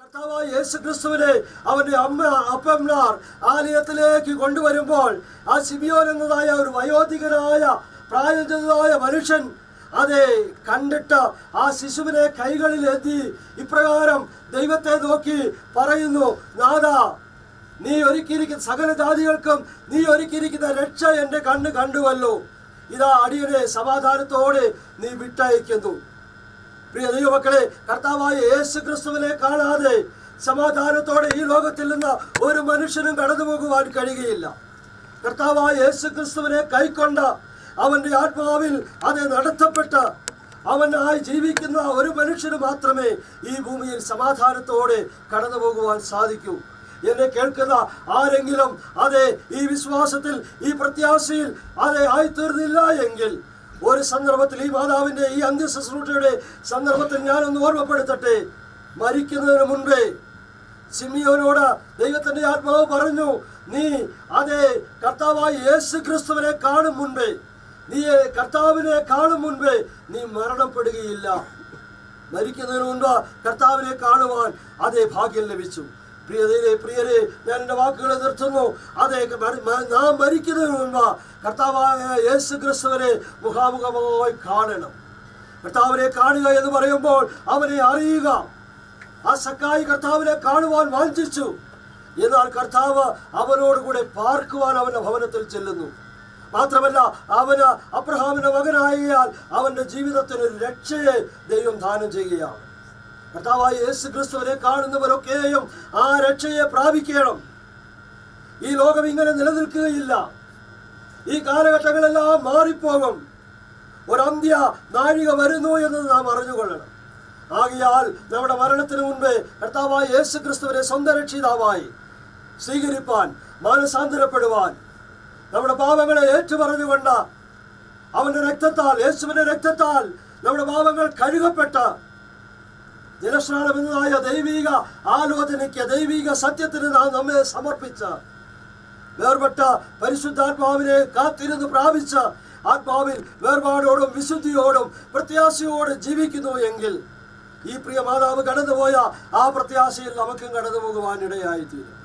കർത്താവായ യേശു ക്രിസ്തുവിനെ അവന്റെ അപ്പന്മാർ ആലയത്തിലേക്ക് കൊണ്ടുവരുമ്പോൾ ആ ശിമിയോൻ എന്നതായ ഒരു വയോധികനായ പ്രായജനായ മനുഷ്യൻ അതെ കണ്ടിട്ട് ആ ശിശുവിനെ കൈകളിൽ എത്തി ഇപ്രകാരം ദൈവത്തെ നോക്കി പറയുന്നു, നാഥാ, നീ ഒരുക്കിയിരിക്കുന്ന സകല ജാതികൾക്കും നീ ഒരുക്കിയിരിക്കുന്ന രക്ഷ എൻ്റെ കണ്ണ് കണ്ടുവല്ലോ. ഇതാ അടിയനെ സമാധാനത്തോടെ നീ വിട്ടയക്കുന്നു. പ്രിയ ദൈവമക്കളെ, കർത്താവായ യേശു ക്രിസ്തുവിനെ കാണാതെ സമാധാനത്തോടെ ഈ ലോകത്തിൽ നിന്ന് ഒരു മനുഷ്യനും കടന്നു പോകുവാൻ കഴിയുകയില്ല. കർത്താവായ യേശു ക്രിസ്തുവിനെ കൈക്കൊണ്ട അവന്റെ ആത്മാവിൽ അത് നടത്തപ്പെട്ട അവനായി ജീവിക്കുന്ന ഒരു മനുഷ്യന് മാത്രമേ ഈ ഭൂമിയിൽ സമാധാനത്തോടെ കടന്നു പോകുവാൻ സാധിക്കൂ. എന്നെ കേൾക്കുന്ന ആരെങ്കിലും അതെ ഈ വിശ്വാസത്തിൽ ഈ പ്രത്യാശയിൽ അതെ ആയിത്തീർന്നില്ല എങ്കിൽ ഒരു സന്ദർഭത്തിൽ ഈ മാതാവിന്റെ ഈ അന്ത്യശുശ്രൂഷയുടെ സന്ദർഭത്തിൽ ഞാനൊന്ന് ഓർമ്മപ്പെടുത്തട്ടെ. മരിക്കുന്നതിന് മുൻപേ ശിമിയോനോട് ദൈവത്തിന്റെ ആത്മാവ് പറഞ്ഞു, നീ അതെ കർത്താവായ യേശു ക്രിസ്തുവിനെ കാണും മുൻപേ, നീ കർത്താവിനെ കാണും മുൻപേ നീ മരണപ്പെടുകയില്ല. മരിക്കുന്നതിന് മുൻപ് കർത്താവിനെ കാണുവാൻ അതേ ഭാഗ്യം ലഭിച്ചു. പ്രിയരെ, ഞാൻ എൻ്റെ വാക്കുകളെ നിർത്തുന്നു. അതെ, നാം മരിക്കുന്നതിന് മുൻപ് കർത്താവായ യേശു ക്രിസ്തുവിനെ മുഖാമുഖമായി കാണണം. കർത്താവിനെ കാണുക എന്ന് പറയുമ്പോൾ അവനെ അറിയുക. ആ സക്കായി കർത്താവിനെ കാണുവാൻ വാഞ്ചിച്ചു. എന്നാൽ കർത്താവ് അവനോടുകൂടെ പാർക്കുവാൻ അവന്റെ ഭവനത്തിൽ ചെല്ലുന്നു. മാത്രമല്ല, അവന് അബ്രഹാമിന്റെ മകനായാൽ അവന്റെ ജീവിതത്തിന് ഒരു രക്ഷയെ ദൈവം ദാനം ചെയ്യുകയാണ്. കർത്താവായ യേശു ക്രിസ്തുവിനെ കാണുന്നവരൊക്കെയും ആ രക്ഷയെ പ്രാപിക്കണം. ഈ ലോകം ഇങ്ങനെ നിലനിൽക്കുകയില്ല. ഈ കാലഘട്ടങ്ങളെല്ലാം മാറിപ്പോകും. ഒരു അന്ത്യ നാഴിക വരുന്നു എന്ന് നാം അറിഞ്ഞുകൊള്ളണം. ആകയാൽ നമ്മുടെ മരണത്തിന് മുൻപേ കർത്താവായ യേശു ക്രിസ്തുവിനെ സ്വന്തം രക്ഷിതാവായി സ്വീകരിപ്പാൻ, മാനസാന്തരപ്പെടുവാൻ, നമ്മുടെ പാപങ്ങളെ ഏറ്റുപറഞ്ഞുകൊണ്ട് അവന്റെ രക്തത്താൽ, യേശുവിന്റെ രക്തത്താൽ നമ്മുടെ പാപങ്ങൾ കഴുകപ്പെട്ട ജലസ്നാനം എന്നതായ ദൈവിക ആലോചനയ്ക്ക്, ദൈവിക സത്യത്തിന് നാം നമ്മെ സമർപ്പിച്ച വേർപെട്ട പരിശുദ്ധാത്മാവിനെ കാത്തിരുന്ന് പ്രാപിച്ച ആത്മാവിൽ വേർപാടോടും വിശുദ്ധിയോടും പ്രത്യാശയോടും ജീവിക്കുന്നു എങ്കിൽ ഈ പ്രിയ മാതാവ് കടന്നുപോയ ആ പ്രത്യാശയിൽ നമുക്കും കടന്നു പോകുവാൻ ഇടയായിത്തീരും.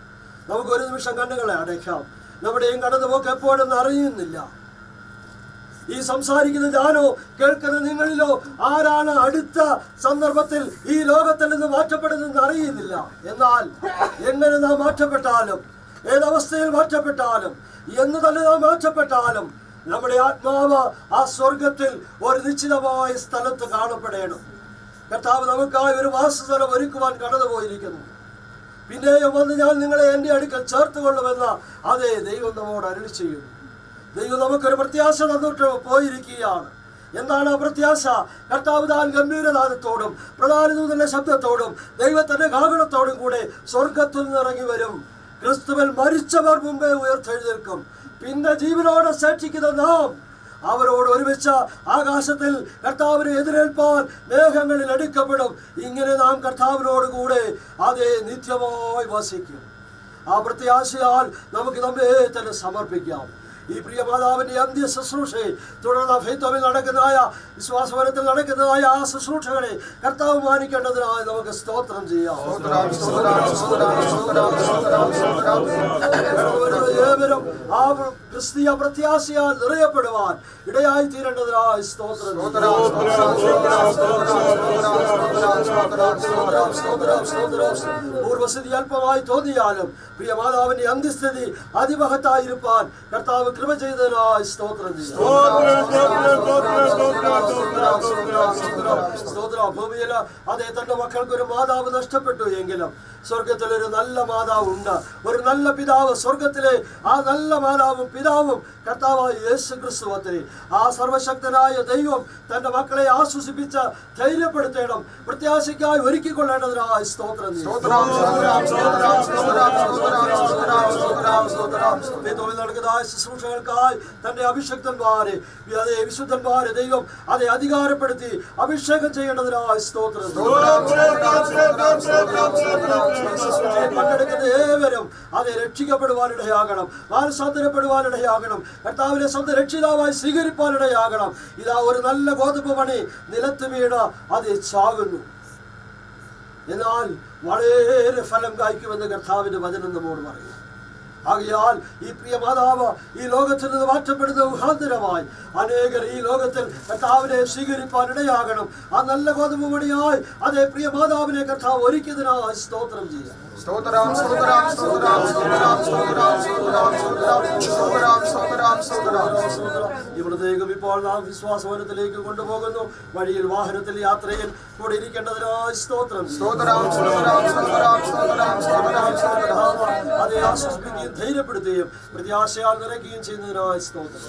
നമുക്ക് ഒരു നിമിഷം കണ്ണുകളെ അടയ്ക്കാം. നമ്മുടെയും കടന്നുപോക്ക് എപ്പോഴെന്ന് അറിയുന്നില്ല. ഈ സംസാരിക്കുന്ന ഞാനോ കേൾക്കുന്ന നിങ്ങളിലോ ആരാണ് അടുത്ത സന്ദർഭത്തിൽ ഈ ലോകത്തിൽ നിന്ന് മാറ്റപ്പെടുന്നതെന്ന് അറിയുന്നില്ല. എന്നാൽ എങ്ങനെ നാം മാറ്റപ്പെട്ടാലും, ഏതവസ്ഥയിൽ മാറ്റപ്പെട്ടാലും, എന്ന് തന്നെ നാം മാറ്റപ്പെട്ടാലും നമ്മുടെ ആത്മാവ് ആ സ്വർഗത്തിൽ ഒരു നിശ്ചിതമായ സ്ഥലത്ത് കാണപ്പെടണം. കർത്താവ് നമുക്കായി ഒരു വാസസ്ഥലം ഒരുക്കുവാൻ കടന്നുപോയിരിക്കുന്നു. പിന്നെയും വന്ന് ഞാൻ നിങ്ങളെ എൻ്റെ അടുക്കൽ ചേർത്തുകൊള്ളുമെന്ന് അതേ ദൈവം നമ്മോട് അരുളി ചെയ്യുന്നു. ദൈവം നമുക്കൊരു പ്രത്യാശ തന്നിട്ട് പോയിരിക്കുകയാണ്. എന്താണ് ആ പ്രത്യാശ? കർത്താവ് താൻ ഗംഭീരനാദത്തോടും പ്രധാന ദൂതന്റെ ശബ്ദത്തോടും ദൈവത്തിന്റെ കാഹളത്തോടും കൂടെ സ്വർഗത്തിൽ നിന്നിറങ്ങി വരും. ക്രിസ്തുവിൽ മരിച്ചവർ മുമ്പേ ഉയർത്തെഴുന്നേൽക്കും. പിന്നെ ജീവനോടെ സാക്ഷിക്കുന്ന നാം അവരോട് ഒരുമിച്ച് ആകാശത്തിൽ കർത്താവിനെ എതിരേൽപ്പാൻ മേഘങ്ങളിൽ എടുക്കപ്പെടും. ഇങ്ങനെ നാം കർത്താവിനോട് കൂടെ അതേ നിത്യമായി വസിക്കും. ആ പ്രത്യാശയാൽ നമുക്ക് നമ്മെ തന്നെ സമർപ്പിക്കാം. ഈ പ്രിയ മാതാവിന്റെ അന്ത്യ ശുശ്രൂഷയെ തുടർന്ന് ഫെയ്ത്തോമിൽ നടക്കുന്നതായ വിശ്വാസവനത്തിൽ നടക്കുന്നതായ ആ ശുശ്രൂഷകളെ കർത്താവ് മാനിക്കേണ്ടതിനായി നമുക്ക് സ്തോത്രം ചെയ്യാം. ഏവരും ആ ക്രിസ്തീയ പ്രത്യാശയാൽ നിറയപ്പെടുവാൻ ഇടയായി തീരേണ്ടതിനായി സ്തോത്രം. പൂർവസ്ഥിതി അല്പമായി തോന്നിയാലും പ്രിയ മാതാവിന്റെ അന്ത്യസ്ഥിതി അതിമഹത്തായിരിക്കാൻ കർത്താവ് കൃപ ചെയ്തതിനായി സ്തോത്രം. ഭൂമിയിൽ അതേ തന്റെ മക്കൾക്ക് ഒരു മാതാവ് നഷ്ടപ്പെട്ടു എങ്കിലും സ്വർഗത്തിൽ ഒരു നല്ല മാതാവ് ഉണ്ട്. ഒരു നല്ല പിതാവ് സ്വർഗത്തിലെ ആ നല്ല മാതാവും പിതാവും കർത്താവായ യേശു ക്രിസ്തുവത്രേ. ആ സർവശക്തനായ ദൈവം തന്റെ മക്കളെ ആശ്വസിപ്പിച്ച് ധൈര്യപ്പെടുത്തണം, പ്രത്യാശയ്ക്കായി ഒരുക്കിക്കൊള്ളേണ്ടതിനായി സ്തോത്രം. നടക്കുന്നതായ ശുശ്രൂഷകൾക്കായി തന്റെ അഭിഷക്തന്മാരെ അതേ വിശുദ്ധന്മാരെ ദൈവം അതേ അധികാരപ്പെടുത്തി അഭിഷേകം ചെയ്യേണ്ടതിനായി സ്തോത്രം. പങ്കെടുക്കുന്ന ഏവരും അതെ രക്ഷിക്കപ്പെടുവാനിടയാകണം, മാനസാന്തരപ്പെടുവാനിടയാകണം, കർത്താവിനെ സ്വന്തം രക്ഷിതാവായി സ്വീകരിപ്പാനിടയാകണം. ഇതാ ഒരു നല്ല ഗോതമ്പ് മണി നിലത്ത് വീണ് അത് ചാകുന്നു. എന്നാൽ വളരെ ഫലം കായ്ക്കുമെന്ന് കർത്താവിന്റെ വചനം നമ്മോട് പറയും. ആകയാൽ ഈ പ്രിയ മാതാവ് ഈ ലോകത്തിൽ നിന്ന് മാറ്റപ്പെടുന്ന മുഖാന്തരമായി അനേകർ ഈ ലോകത്തിൽ കർത്താവിനെ സ്വീകരിപ്പാൻ ഇടയാകണം. ആ നല്ല ഗോതമ്പ് മണിയായി അതേ പ്രിയ മാതാവിനെ കർത്താവ് ഒരുക്കിയതിനായി സ്തോത്രം ചെയ്യാം. ഇവിടത്തേക്കും ഇപ്പോൾ നാം വിശ്വാസവനത്തിലേക്ക് കൊണ്ടുപോകുന്നു. വഴിയിൽ വാഹനത്തിൽ യാത്രയിൽ കൂടെ ഇരിക്കേണ്ടതിനായി സ്തോത്രം. അതേ ആശ്വസിപ്പിക്കുകയും ധൈര്യപ്പെടുത്തുകയും പ്രത്യാശയാൽ നിറയ്ക്കുകയും ചെയ്യുന്നതിനായി സ്തോത്രം.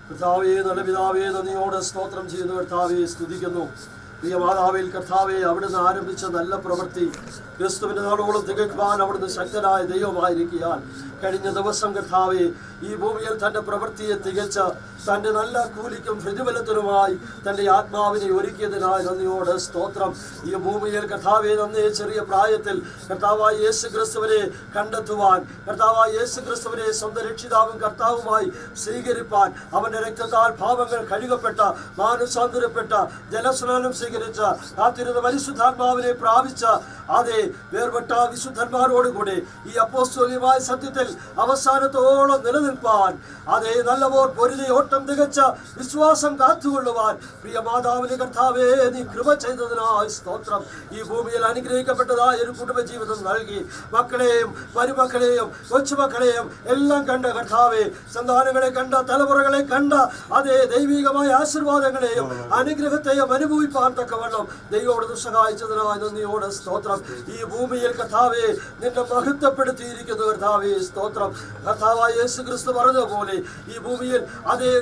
കർത്താവേ, നല്ല പിതാവേ, നന്ദിയോടെ സ്തോത്രം ചെയ്യുന്നു. കർത്താവേ, സ്തുതിക്കുന്നു. പ്രിയ മാതാവിൽ കർത്താവെ അവിടുന്ന് ആരംഭിച്ച നല്ല പ്രവൃത്തി ക്രിസ്തുവിന്റെ നാളോളം തികയ്ക്കുവാൻ അവിടുന്ന് ശക്തനായ ദൈവമായിരിക്കാൻ കഴിഞ്ഞ ദിവസം കർത്താവെ ഈ ഭൂമിയിൽ തന്റെ പ്രവൃത്തിയെ തികച്ച തന്റെ നല്ല കൂലിക്കും പ്രതിഫലത്തിനുമായി തന്റെ ആത്മാവിനെ ഒരുക്കിയതിനായി നന്ദിയോട് സ്തോത്രം. ഈ ഭൂമിയിൽ കർത്താവെ നന്നേ ചെറിയ പ്രായത്തിൽ കർത്താവായ യേശു ക്രിസ്തുവിനെ കണ്ടെത്തുവാൻ, കർത്താവായ യേശു ക്രിസ്തുവിനെ സ്വന്തം രക്ഷിതാവും കർത്താവുമായി സ്വീകരിപ്പാൻ, അവന്റെ രക്തത്താൽ പാപങ്ങൾ കഴുകപ്പെട്ട, മാനസാന്തരപ്പെട്ട, ജലസ്നാനം സ്വീകരിച്ച, കാത്തിരുന്ന പരിശുദ്ധാത്മാവിനെ പ്രാപിച്ച അതേ വേർപെട്ട വിശുദ്ധന്മാരോടുകൂടി ഈ അപ്പോസ്തോലികമായ സത്യത്തിൽ അവസാനത്തോളം നിലനിൽപ്പാൻ, അതേ നല്ലവോർ പൊരുതി ഓട്ടം തികച്ച വിശ്വാസം കാത്തുകൊള്ളുവാൻ പ്രിയ മാതാവിന് കർത്താവേ നീ കൃപ ചെയ്തതിനായി സ്തോത്രം. ഈ ഭൂമിയിൽ അനുഗ്രഹിക്കപ്പെട്ടതായ ഒരു കുടുംബജീവിതം നൽകി മക്കളെയും മരുമക്കളെയും കൊച്ചുമക്കളെയും എല്ലാം കണ്ട കർത്താവേ, സന്താനങ്ങളെ കണ്ട, തലമുറകളെ കണ്ട അതേ ദൈവികമായ ആശീർവാദങ്ങളെയും അനുഗ്രഹത്തെയും അനുഭവിപ്പാൻ തക്കവണ്ണം ദൈവത്തോട് സഹായിച്ചതിനായി നന്ദിയോട് സ്തോത്രം. ഈ ഭൂമിയിൽ കർത്താവേ നിന്നെ മഹത്വപ്പെടുത്തിയിരിക്കുന്നു. കർത്താവേ സ്തോത്രം. കർത്താവായ യേശു ക്രിസ്തു പറഞ്ഞതുപോലെ ഈ ഭൂമിയിൽ അതേ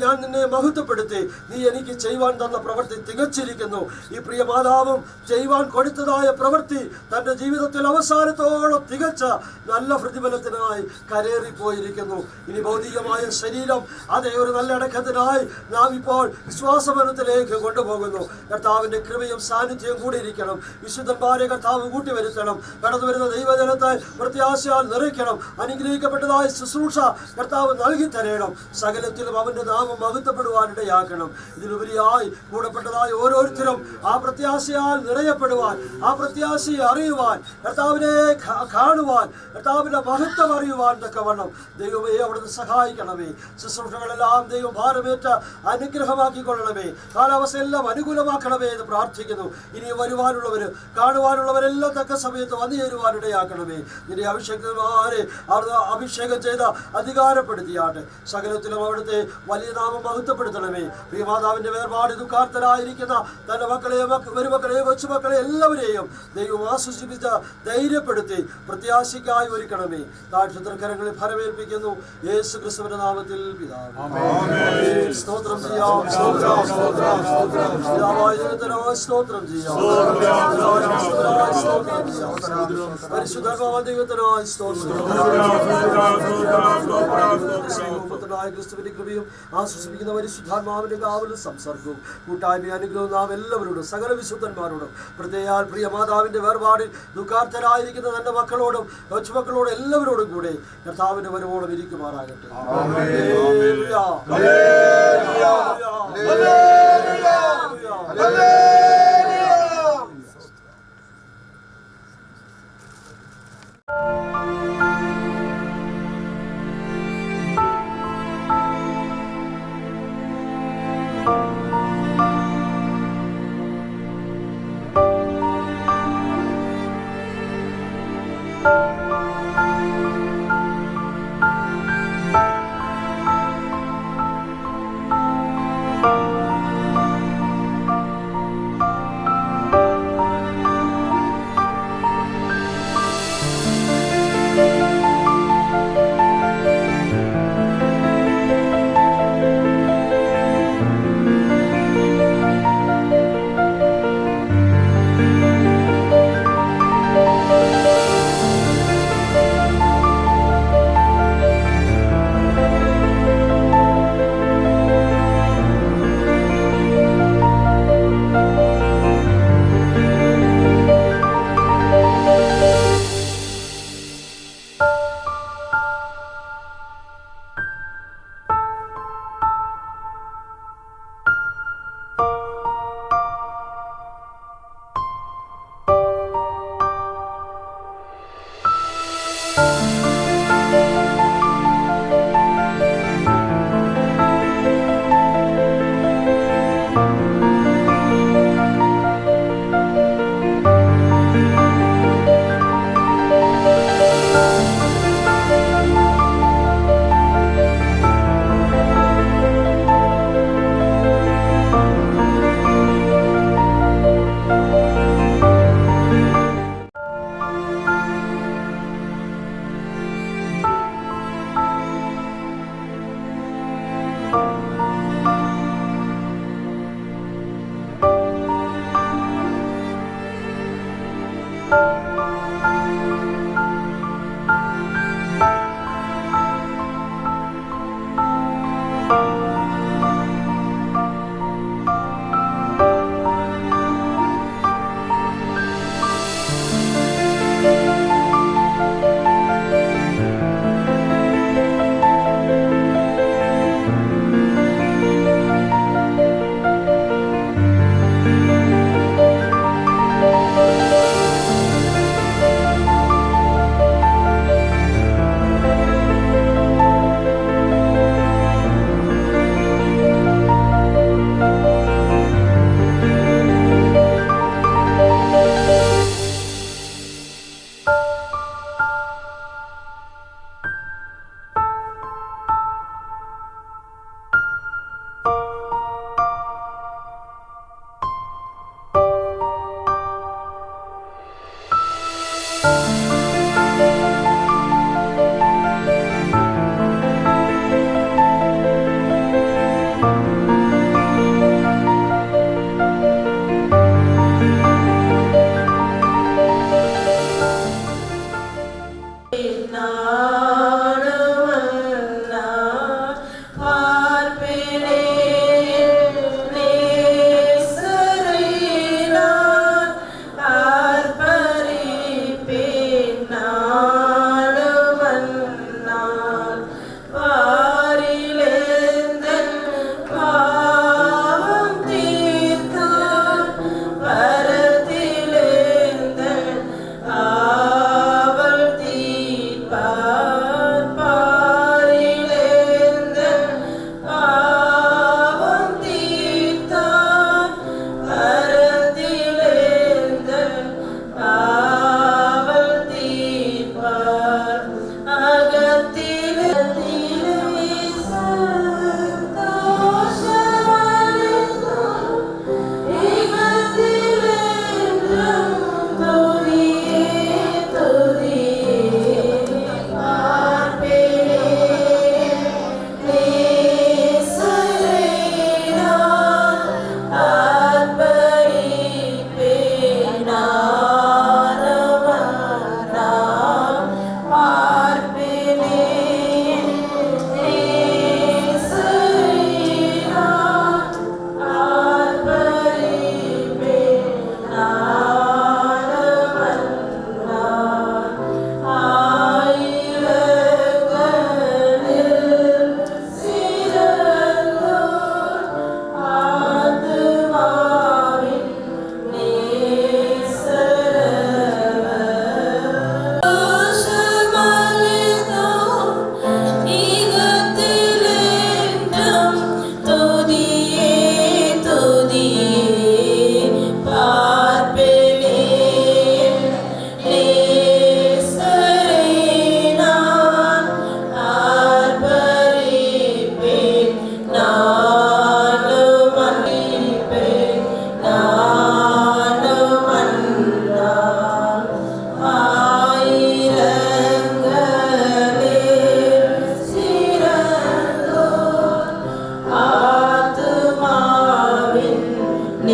ഞാൻ നിന്നെ മഹത്വപ്പെടുത്തി, നീ എനിക്ക് ചെയ്യുവാൻ തന്ന പ്രവൃത്തി തികച്ചിരിക്കുന്നു. ഈ പ്രിയ മാതാവും ചെയ്യുവാൻ കൊടുത്തതായ പ്രവൃത്തി തന്റെ ജീവിതത്തിൽ അവസാനത്തോളം തികച്ച നല്ല പ്രതിഫലത്തിനായി കരേറിപ്പോയിരിക്കുന്നു. ഇനി ഭൗതികമായ ശരീരം അതേ ഒരു നല്ല അടക്കത്തിനായി നാം ഇപ്പോൾ വിശ്വാസവനത്തിലേക്ക് കൊണ്ടുപോകുന്നു. കർത്താവിന്റെ കൃപയും സാന്നിധ്യവും കൂടി ഇരിക്കണം. വിശുദ്ധന്മാരെ കർത്താവ് കൂട്ടിവരുത്തണം. കടന്നു വരുന്ന ദൈവജനത്തെ പ്രത്യാശയാൽ നിറയ്ക്കണം. അനുഗ്രഹിക്കപ്പെട്ടതായ ശുശ്രൂഷ കർത്താവ് നൽകി തരണം. സകലത്തിലും അവന്റെ നാമം മഹത്വപ്പെടുവാനിടയാക്കണം. ഇതിലുപരിയായി കൂടപ്പെട്ടതായ ഓരോരുത്തരും ആ പ്രത്യാശയാൽ നിറയപ്പെടുവാൻ, ആ പ്രത്യാശയെ അറിയുവാൻ, കർത്താവിനെ കാണുവാൻ, കർത്താവിന്റെ മഹത്വം അറിയുവാൻ തക്കവണ്ണം ദൈവമേ അവിടുന്ന് സഹായിക്കണമേ. ശുശ്രൂഷകളെല്ലാം ദൈവം ഭാരമേറ്റ അനുഗ്രഹമാക്കിക്കൊള്ളണമേ. കാലാവസ്ഥയെല്ലാം അനുകൂലമാക്കണമേ എന്ന് പ്രാർത്ഥിക്കുന്നു. ഇനി വരുവാനുള്ളവര് കാണുവാനുള്ളവരെല്ലാം തക്ക സമയത്ത് വന്നു ചേരുവാനിടയാക്കണമേ. നിന്റെ അഭിഷേകന്മാരെ അഭിഷേകം ചെയ്ത അധികാരപ്പെടുത്തിയാട്ടെ. സകലത്തിലും അവിടുത്തെ വലിയ നാമം മഹത്വപ്പെടുത്തണമേ. പ്രിയമാതാവിന്റെ വേർപാട് ദുഃഖാർത്തരായിരിക്കുന്ന തന്റെ മക്കളെയും മരുമക്കളെയും കൊച്ചുമക്കളെ എല്ലാവരെയും ദൈവം ആശ്വസിപ്പിച്ച ധൈര്യപ്പെടുത്തി പ്രത്യാശയ്ക്കായി ഒരുക്കണമേ. താഴ്ചതർക്കരങ്ങളിൽ ഫലമേൽപ്പിക്കുന്നു യേശു ക്രിസ്തുവിന്റെ നാമത്തിൽ പിതാവേ. സ്തോത്രം ചെയ്യാം. സ്തോത്രം ചെയ്യാം. പരിശുദ്ധാത്മാവായ ദൈവത്തിനായി സ്തോത്രം. ക്രിസ്തുവിന്റെ കൃപയും ആശ്വസിപ്പിക്കുന്ന പരിശുദ്ധാത്മാവിന്റെ കാവലും സംസർഗവും കൂട്ടായ്മ അനുഗ്രഹവും നാം എല്ലാവരോടും സകല വിശുദ്ധന്മാരോടും പ്രത്യേക പ്രിയ മാതാവിന്റെ വേർപാടിൽ ദുഃഖാർത്ഥരായിരിക്കുന്ന തന്റെ മക്കളോടും കൊച്ചുമക്കളോടും എല്ലാവരോടും കൂടെ കർത്താവിന്റെ വരവോളം ഇരിക്കുമാറാകട്ടെ.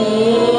When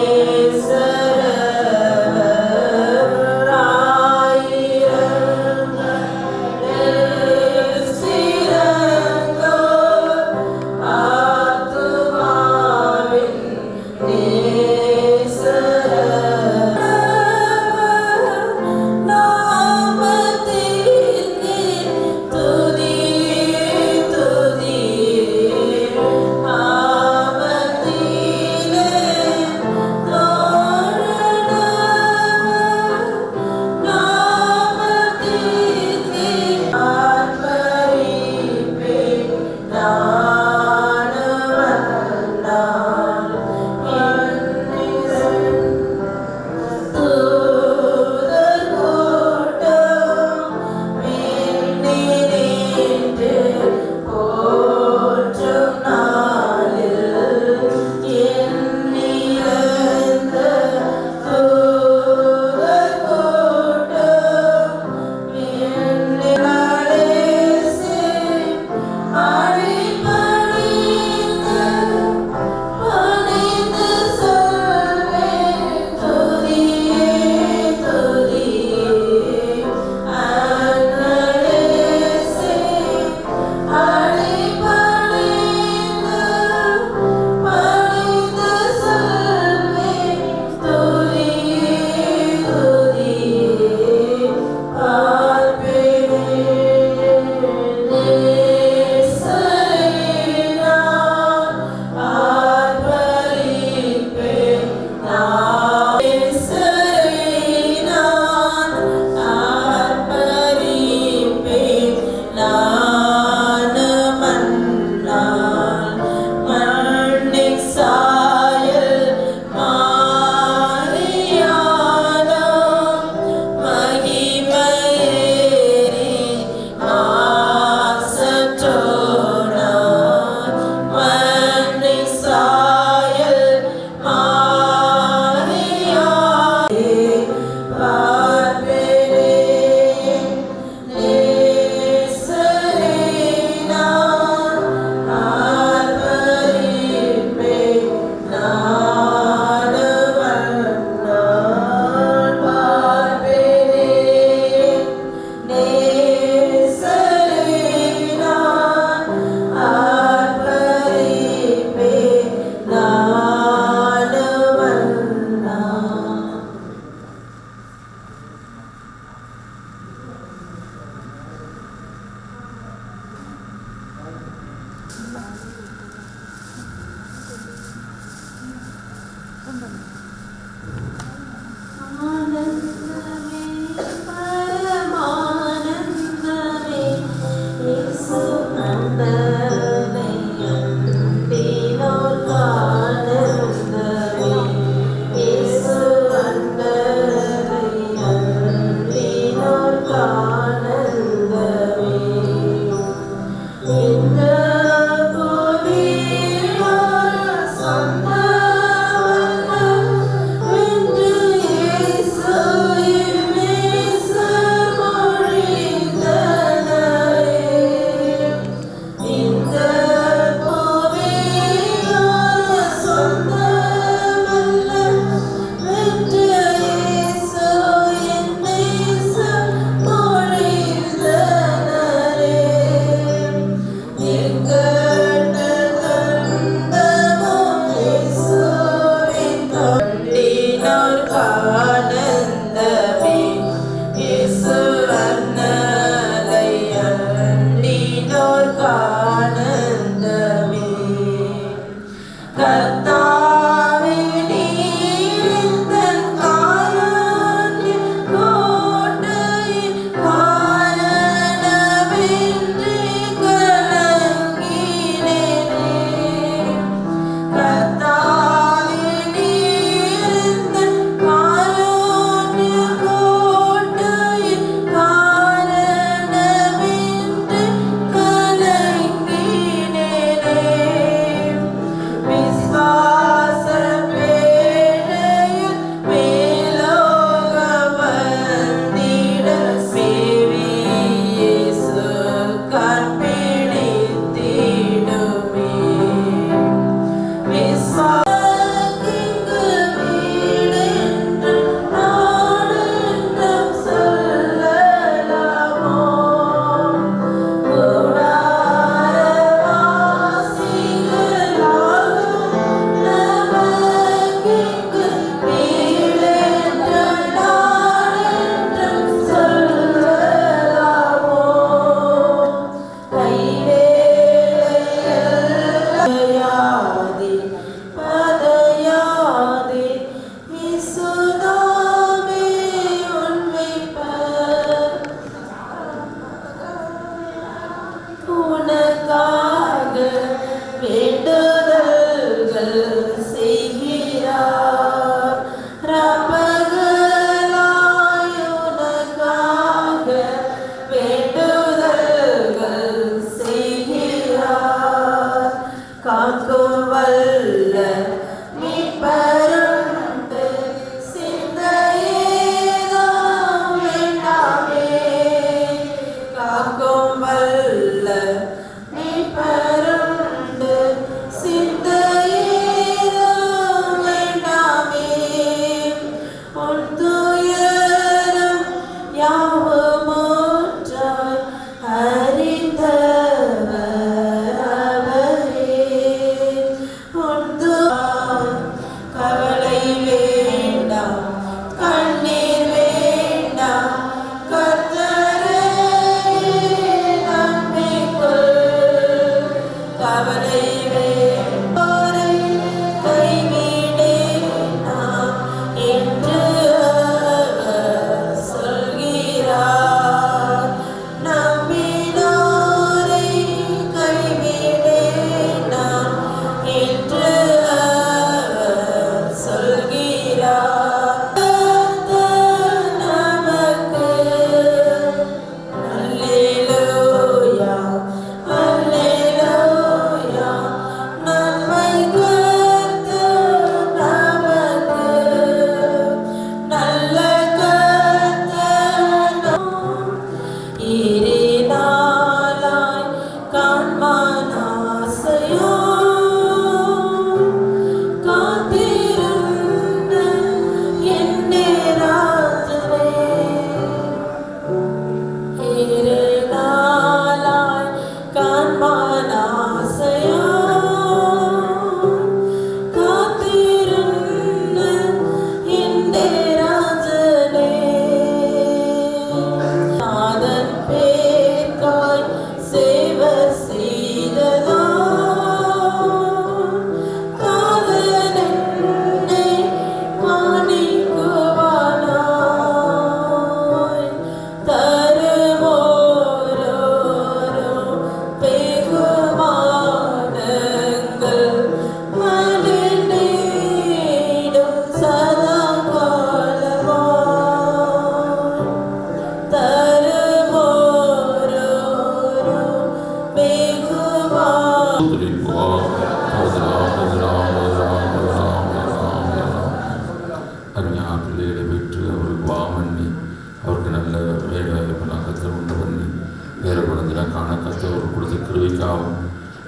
இதற்கான கர்த்தர் கொடுத்த கிருபைக்காகவும்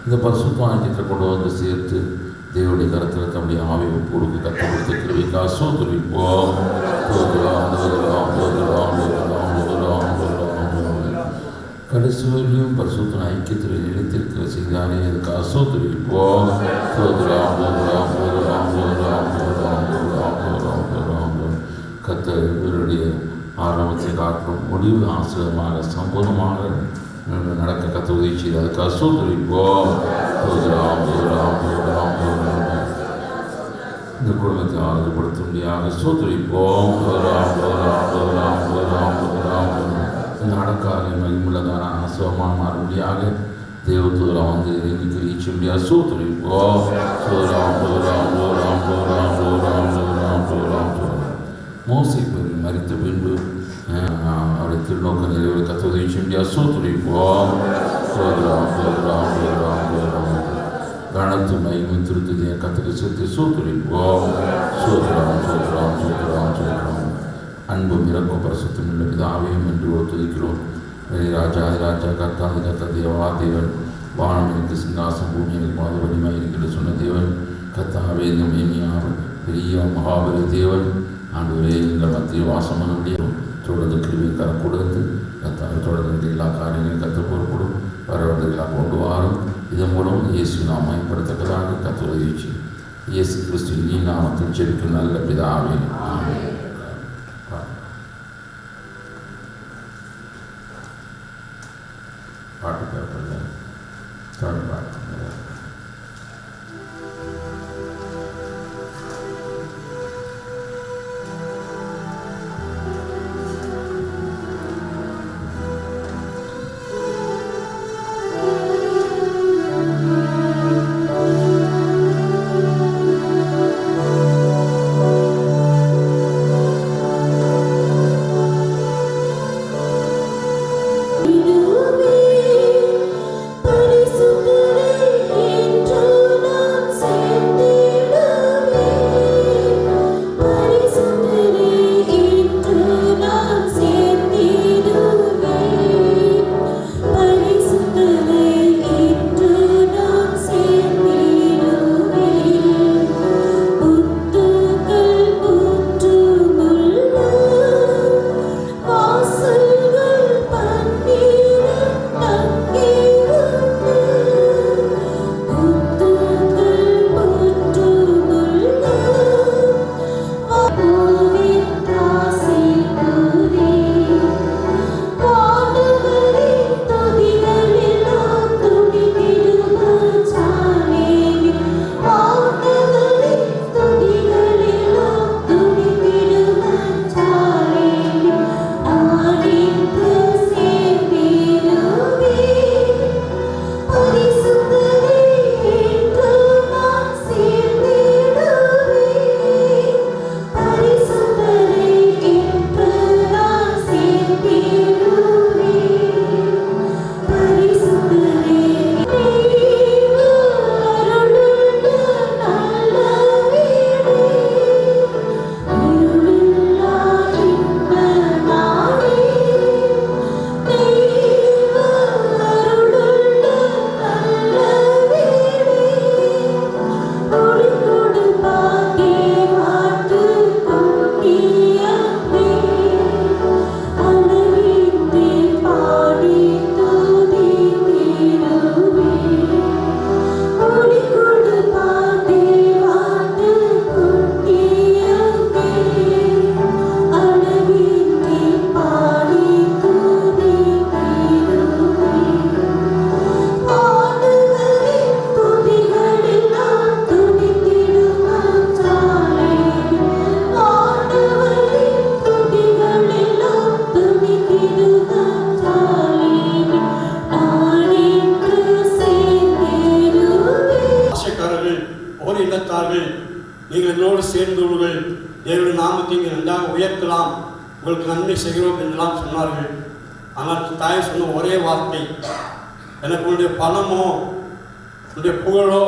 இந்த பரிசுத்த ஐக்கியத்தை கொண்டு வந்து சேர்த்து தேவனுடைய கரத்தில் தம்முடைய ஆவி ஒப்புக்கு கற்றுக் கொடுத்த கிருபைக்காக சோதரிப்போம். கடைசி வரையும் பரிசுத்த ஐக்கியத்தில் நிலைத்திருக்க செய்தாலே அதுக்காக சோதரிப்போம். கர்த்தர் இவருடைய ஆரம்பத்தை காட்டும் முடிவு ஆசிரியமாக சம்பூர்ணமாக நடக்க கத்த உதவி செய்து அதுக்காக சோதரிப்போம். இந்த குடும்பத்தை ஆறுதல்படுத்த முடியாத சோதரிப்போம். இந்த அடக்காரை மகிமுள்ளதான ஆசிரமாக மாறுபடியாக தேவத்தூரம் வந்து இறைக்கு ஈச்ச முடியாது சோதரிப்போம். மோசை மறித்த பின்பு அவருடைய திருநோக்க நிறைவு கத்த உதவி செய்ய முடியாது சோதரிப்போம். கணத்து மகிமை திருத்ததைய கத்துக்கு சேர்த்து சோதரிப்போம். அன்பும் இறக்கும் பரிசுத்தம் உள்ள பிதாவையும் என்று துதிக்கிறோம். ராஜாதி ராஜா கர்த்தாதி கர்த்தா தேவா தேவன் வானம் எனக்கு சிங்காசம் பூமி எனக்கு மாதவடிமாய் இருக்கிற சொன்ன தேவன் கர்த்தாவே இந்த மேன்மையான பெரிய மகாபலி தேவன் ஆண்டவரே எங்கள் மத்தியில் வாசம் பண்ண முடியும். தொடர்ந்து கிருவிக்கார கொடுத்து கர்த்தாவை தொடர்ந்து எல்லா காரியங்களையும் கற்று பொறுப்படும் வரவர்களாக கொண்டு வாரும். இதன் மூலம் இயேசு நாம் பயன்படுத்தக்கதாக கற்று உதவிச்சு இயேசு கிறிஸ்து நீ நாமத்தில் ஜெபிக்கும் நல்ல பிதாவே ஆமென். பாட்டு பேப்பர்ல தொடர் பாட்டு நீங்கள் என்னோடு சேர்ந்தவர்கள் தேவனுடைய நாமத்தை நன்றாக உயர்த்தலாம், உங்களுக்கு நன்மை செய்கிறோம் என்றெல்லாம் சொன்னார்கள். ஆனால் தாய் சொன்ன ஒரே வார்த்தை, எனக்கு உன்னுடைய பணமோ உன்னுடைய புகழோ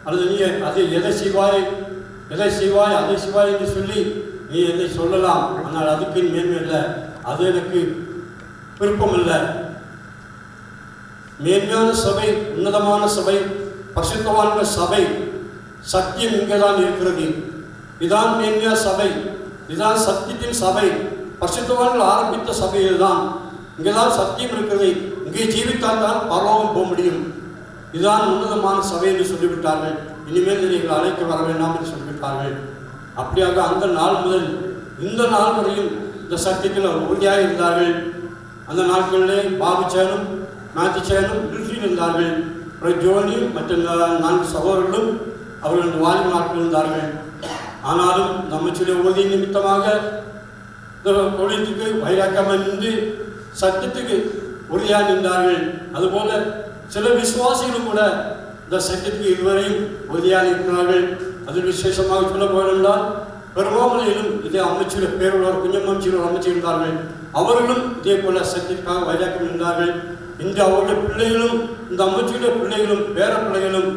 அல்லது நீ அதை எதை செய்வாய் அதை செய்வாய் என்று சொல்லி நீ என்னை சொல்லலாம், ஆனால் அதுக்கு மேன்மை இல்லை, அது எனக்கு விருப்பம் இல்லை. மேன்மையான சபை, உன்னதமான சபை, பரிசுத்தவான்கள் சபை. சத்தியம் இங்கே தான் இருக்கிறது. இதான் மேன்மையான சபை, இதுதான் சத்தியத்தின் சபை. பரிசுத்தவான்கள் ஆரம்பித்த சபையில் தான், இங்கே தான் சத்தியம் இருக்கிறது. இங்கே ஜீவித்தால் தான் பரலோகம் போக முடியும். இதுதான் உன்னதமான சபை என்று சொல்லிவிட்டார்கள். இனிமேல் நீங்கள் அழைக்க வர வேண்டாம் என்று சொல்லிவிட்டார்கள். அப்படியாக அந்த நாள் முதல் இந்த நாள் வரையும் இந்த சத்தியத்தில் உறுதியாக இருந்தார்கள். அந்த நாட்களிலே பாபுச்சேனும் மேத்திச்சேனும் மிலிட்ரியில் இருந்தார்கள். ஜோனியும் மற்ற 4 சகோதரர்களும் அவர்கள் வாலிப நாட்கள் இருந்தார்கள். ஆனாலும் நம்முடைய உறுதி நிமித்தமாக தொழிலுக்கு வைராக்கியமாக நின்று சத்தியத்துக்கு உறுதியாக நின்றார்கள். அதுபோல சில விசுவாசிகளும் கூட இந்த சத்தியத்துக்கு இதுவரையும் உறுதியாக இருக்கிறார்கள். அது விசேஷமாக சொல்ல போவதென்றால் பெருமாமலையிலும் இதே அமைச்சர் பேருள்ளவர் குஞ்சமச்சியில் அமைச்சிருந்தார்கள். அவர்களும் இதே போல சத்தியத்துக்காக வைராக்கியம் நின்றார்கள். இன்று அவருடைய பிள்ளைகளும் இந்த அமைச்சருடைய பிள்ளைகளும் பேர பிள்ளைகளும்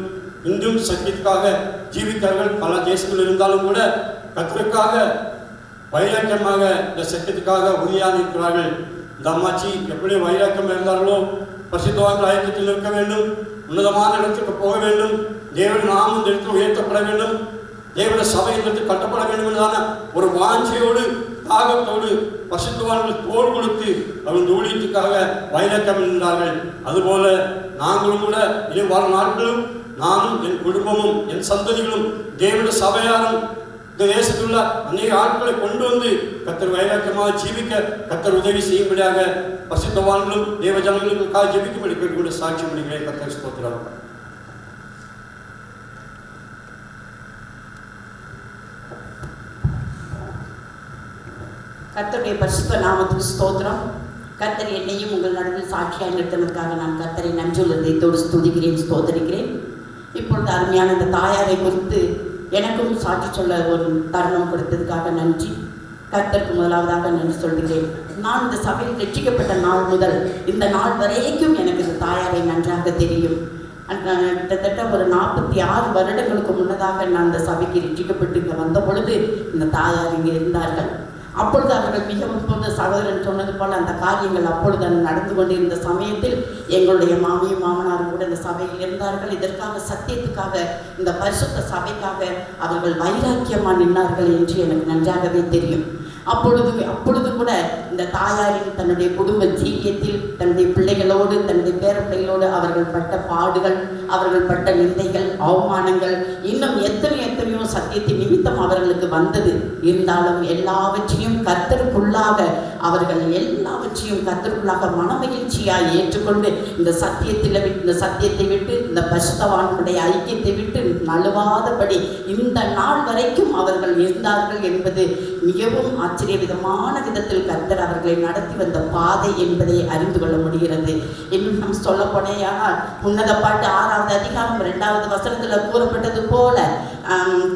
இன்றும் சத்தியத்துக்காக ஜீவித்தார்கள். பல தேசங்கள் இருந்தாலும் கூட கர்த்தருக்காக வைராக்கியமாக இந்த சத்தியத்துக்காக உறுதியாக இருக்கிறார்கள். இந்த அம்மாச்சி எப்படி வைராக்கியம் இருந்தார்களோ, பரிசுத்தவான்கள் ஐக்கியத்தில் இருக்க வேண்டும், உன்னதமான இடத்துக்கு போக வேண்டும், தேவன் நாமும் இந்த இடத்தில் உயர்த்தப்பட வேண்டும், தேவனுடைய சபை இந்த இடத்தில் கட்டப்பட வேண்டும் என்றான ஒரு வாஞ்சையோடு தாகத்தோடு பரிசுத்தவான்கள் தோல் கொடுத்து அவர்கள் ஊழியத்துக்காக வைராக்கியம் நின்றார்கள். அதுபோல நாங்களும் கூட இனி வரும் நாட்களும் நானும் என் குடும்பமும் என் சந்ததிகளும் தேவனுடைய சபையாரும் இந்த தேசத்தில் உள்ள அநேக ஆட்களை கொண்டு வந்து கர்த்தர் வைராக்கியமாக ஜீவிக்க கர்த்தர் உதவி செய்யும்படியாக பரிசுத்தவான்களும் தேவ ஜனங்களுக்காக ஜெபிக்கும்படி கேட்டுக்கொண்டு சாட்சி மொழிகளை கர்த்தர் ஸ்தோத்திரம். கர்த்தருடைய பரிசுத்த நாமத்துக்கு ஸ்தோத்திரம். கர்த்தர் என்னையும் உங்கள் நடுவில் சாட்சியாக நிறுத்தினதுக்காக நான் கர்த்தரை நன்றியுள்ள இதயத்தோடு ஸ்துதிக்கிறேன், ஸ்தோத்தரிக்கிறேன். இப்பொழுது அருமையான இந்த தாயாரை குறித்து எனக்கும் சாட்சி சொல்ல ஒரு தருணம் கொடுத்ததுக்காக நன்றி. கர்த்தருக்கு முதலாவதாக நன்றி சொல்கிறேன். நான் இந்த சபையில் ரட்சிக்கப்பட்ட நாள் முதல் இந்த நாள் வரைக்கும் எனக்கு இந்த தாயாரை நன்றாக தெரியும். கிட்டத்தட்ட ஒரு 46 வருடங்களுக்கு முன்னதாக நான் இந்த சபைக்கு ரட்சிக்கப்பட்டு இங்கே வந்த பொழுது இந்த தாயார் இங்கே இருந்தார்கள். அப்பொழுது அவர்கள் மிகவும் போது சகோதரன் சொன்னது போல் அந்த காரியங்கள் அப்பொழுது நடந்து கொண்டிருந்த சமயத்தில் எங்களுடைய மாமியும் மாமனாரும் கூட இந்த சபையில் இருந்தார்கள். இதற்காக சத்தியத்துக்காக இந்த பரிசுத்த சபைக்காக அவர்கள் வைராக்கியமாக நின்றார்கள் என்று எனக்கு நன்றாகவே தெரியும். அப்பொழுது கூட இந்த தாயாரின் தன்னுடைய குடும்ப ஜீவியத்தில் தன்னுடைய பிள்ளைகளோடு தன்னுடைய பேர பிள்ளைகளோடு அவர்கள் பட்ட பாடுகள், அவர்கள் பட்ட நிந்தைகள், அவமானங்கள், இன்னும் எத்தனையோ சத்தியத்தின் நிமித்தம் அவர்களுக்கு வந்தது. இருந்தாலும் எல்லாவற்றையும் கர்த்தருக்குள்ளாக அவர்கள் எல்லாவற்றையும் கர்த்தருக்குள்ளாக மனமகிழ்ச்சியாய் ஏற்றுக்கொண்டு இந்த சத்தியத்தை விட்டு இந்த பரிசுத்தவான்களுடைய ஐக்கியத்தை விட்டு நழுவாதபடி இந்த நாள் வரைக்கும் அவர்கள் இருந்தார்கள் என்பது மிகவும் ஆச்சரியவிதமான விதத்தில் கர்த்தர் அவர்களை நடத்தி வந்த பாதை என்பதை அறிந்து கொள்ள முடிகிறது. இன்னும் நாம் சொல்ல போனேயானால் உன்னத பாட்டு 6வது அதிகாரம் 2வது வசனத்தில் கூறப்பட்டது போல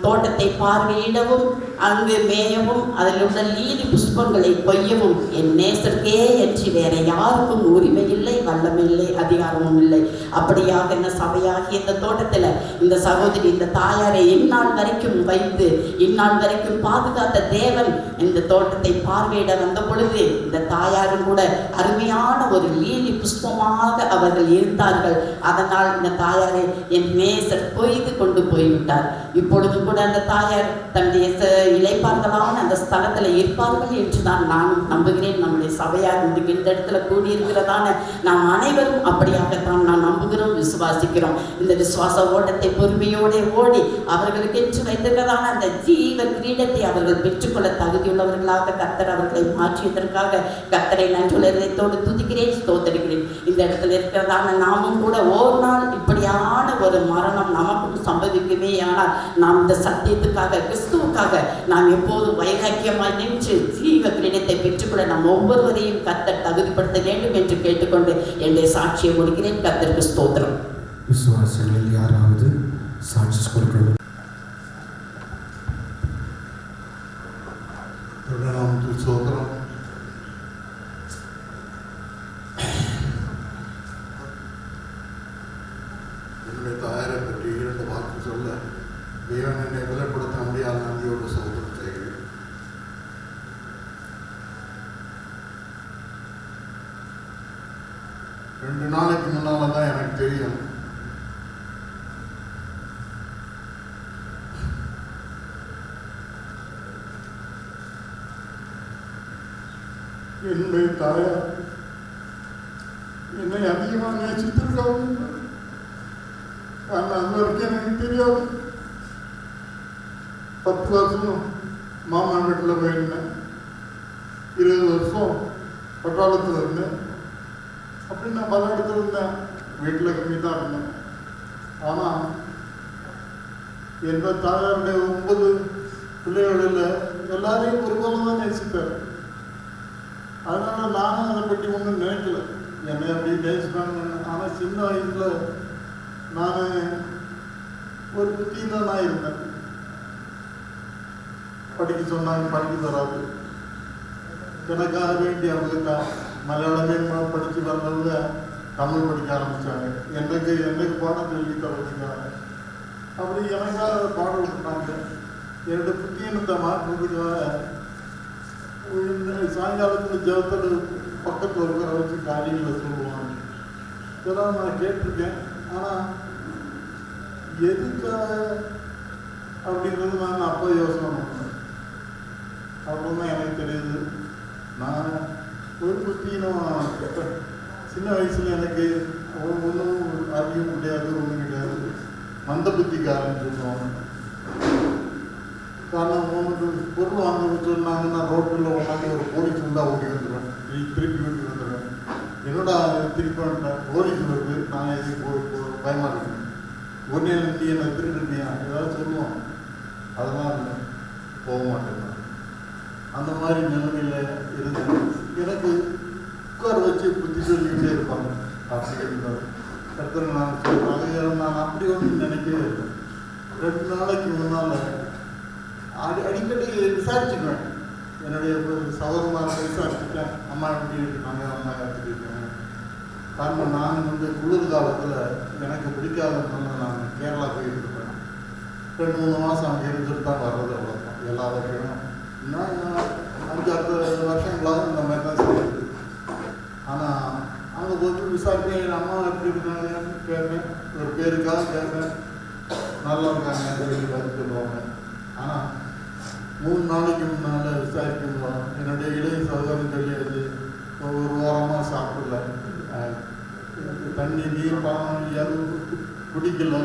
தோட்டத்தை பார்வையிடவும் அங்கு மேயவும் அதில் உள்ள லீலி புஷ்பங்களை கொய்யவும் என் நேசருக்கே என்று வேற யாருக்கும் உரிமை இல்லை, வல்லமில்லை, அதிகாரமும் இல்லை. அப்படியாக இந்த சபையாகிய இந்த தோட்டத்தில் இந்த சகோதரி இந்த தாயாரை இந்நாள் வரைக்கும் வைத்து இந்நாள் வரைக்கும் பாதுகாத்த தேவன் இந்த தோட்டத்தை பார்வையிட வந்த பொழுது இந்த தாயாரும் கூட அருமையான ஒரு லீலி புஷ்பமாக அவர்கள் இருந்தார்கள். அதனால் இந்த தாயாரை என் நேசர் கொய்து கொண்டு போய்விட்டார். இப்பொழுது கூட அந்த தாயார் தன்னுடைய இளைப்பார்களான அந்த ஸ்தலத்தில் இருப்பார்கள் என்று தான் நானும் நம்புகிறேன். நம்முடைய சபையார் இந்த இடத்துல கூடியிருக்கிறதான நாம் அனைவரும் அப்படியாகத்தான் நான் நம்புகிறோம், விசுவாசிக்கிறோம். இந்த விசுவாச ஓட்டத்தை பொறுமையோடு ஓடி அவர்களுக்கு என்று வைத்திருக்கிறதான அந்த ஜீவ கிரீடத்தை அவர்கள் பெற்றுக்கொள்ள தகுதியுள்ளவர்களாக கர்த்தர் அவர்களை மாற்றியதற்காக கர்த்தரை நன்றியுள்ள இதயத்தோடு துதிக்கிறேன், ஸ்தோத்தரிக்கிறேன். இந்த இடத்துல இருக்கிறதான நாமும் கூட ஒரு நாள் இப்படியான ஒரு மரணம் நமக்கும் சம்பவிக்குமே. ஆனால் நாம் இந்த சத்தியத்துக்காக கிறிஸ்துவுக்காக நாம் எப்போதும் வைராக்கியமாய் நின்று ஜீவ கிரீடத்தை பெற்றுக்கொள்ள நாம் ஒவ்வொருவரையும் கர்த்தர் தகுதிப்படுத்த வேண்டும் என்று கேட்டுக்கொண்டு என்னுடைய சாட்சியை முடிக்கிறேன். கர்த்தருக்கு ஸ்தோத்திரம். விசுவாசிகளில் யாராவது சாட்சி கொடுக்க ஸ்தோத்திரம். என்னுடைய தாயாரை பற்றி 2 வாக்கு சொல்ல தேவன் என்னை விலைப்படுத்த முடியாத நன்றியோடு சோதனம் செய்கிறேன். ரெண்டு நாளைக்கு முன்னால் தான் என்னுடைய தாயார் என்னை அதிகமாக நேசித்திருக்காங்க. ஆனால் அது வரைக்கும் எனக்கு தெரியாது. 10 வருஷம் மாமா வீட்டில் போயிருந்தேன், 20 வருஷம் பட்டாளத்தில் இருந்தேன். அப்படி நான் பல இடத்துல இருந்தேன், வீட்டில் கம்மி தான் இருந்தேன். ஆனால் எந்த தாயாருடைய 9 பிள்ளைகளில் எல்லாரையும் ஒரு போல தான் நேசித்தார். அதனால் நானும் அதை பற்றி ஒன்றும் நினைக்கல, என்னை அப்படி நேசிப்பாங்க. ஆனால் சின்ன வயசில் நான் ஒரு புத்தியில்தான் இருந்தேன். படிக்க சொன்னாங்க, படிக்க தராது. எனக்காக வேண்டி அவங்க மலையாளமே படித்து வந்தவங்க தமிழ் படிக்க ஆரம்பித்தாங்க. எனக்கு பாடம் சொல்லி தரதுக்காக அப்படி எனக்காக பாடம் விட்டுட்டாங்க. என்னோட புத்தியினத்தை மாற்றுறதுக்காக சாயங்காலத்தில் ஜபத்தில் பக்கத்தில் இருக்கிற வச்சு காரியங்களை சொல்லுவாங்க. இதெல்லாம் நான் கேட்டிருக்கேன். ஆனால் எதுக்காக அப்படின்றது நான் அப்போ யோசனை பண்ணேன். அப்புறம் தான் எனக்கு தெரியுது, நான் ஒரு புத்தியினம் சின்ன வயசில் எனக்கு ஒன்றும் அறிவும் கிடையாது, ஒன்றும் கிடையாது. மந்த புத்திக்காரன்னு சொல்லுவாங்க. காரணம் ஒன்று பொருள் வாங்க சொன்னாங்கன்னா ரோட்டில் உட்காந்து ஒரு போலீஸ் வந்தால் ஓடி வந்துடுவேன், திருப்பி வீட்டுக்கு வந்துடுவேன். என்னோட திருப்பி வந்துட்டேன், போலீஸ் வருது, நான் எதுக்கு பயமாக இருக்கேன். ஒன்றே நீ என்னை திருடுனியா ஏதாவது சொல்லுவோம், அதெல்லாம் இல்லை, போக மாட்டேன். அந்த மாதிரி நிலைமையில் இருந்து எனக்கு உட்கார வச்சு புத்தி சொல்லிக்கிட்டே இருப்பாங்க. அப்படி இருந்தார் கருத்தர் நான் சொல்கிறாங்க. நான் அப்படி ஒன்றும் நினைக்கவே இல்லை. 2 நாளைக்கு முன்னால் அடிக்கடி விசாரிச்சுக்குவேன். என்னுடைய சகோதரமாக விசாரிச்சுட்டேன், அம்மா எப்படி இருக்காங்க, அம்மா எப்படி இருக்காங்க. காரணம் நான் குளிர் காலத்தில் எனக்கு பிடிக்காததுனால நான் கேரளா போயிட்டு இருப்பேன். 2-3 மாதம் அங்கே இருந்துட்டு தான் வர்றது. அவ்வளோதான் எல்லா வருஷமும். நான் 5-6 வருஷங்களாக இந்த மாதிரி தான் செய்யுது. ஆனால் அங்கே போய் விசாரிப்பேன், அம்மா எப்படி இருக்காங்க கேட்பேன், ஒரு பேருக்காக கேட்பேன், நல்லா இருக்காங்க சொல்லி பதில் சொல்லுவாங்க. ஆனால் 3 நாளைக்கு முன்னால் விசாரிக்கும் என்னுடைய இளைய சகோதரன் சொல்லியது, ஒரு வாரமாக சாப்பிடல, தண்ணி நீர் பழம் எதுவும் குடிக்கல,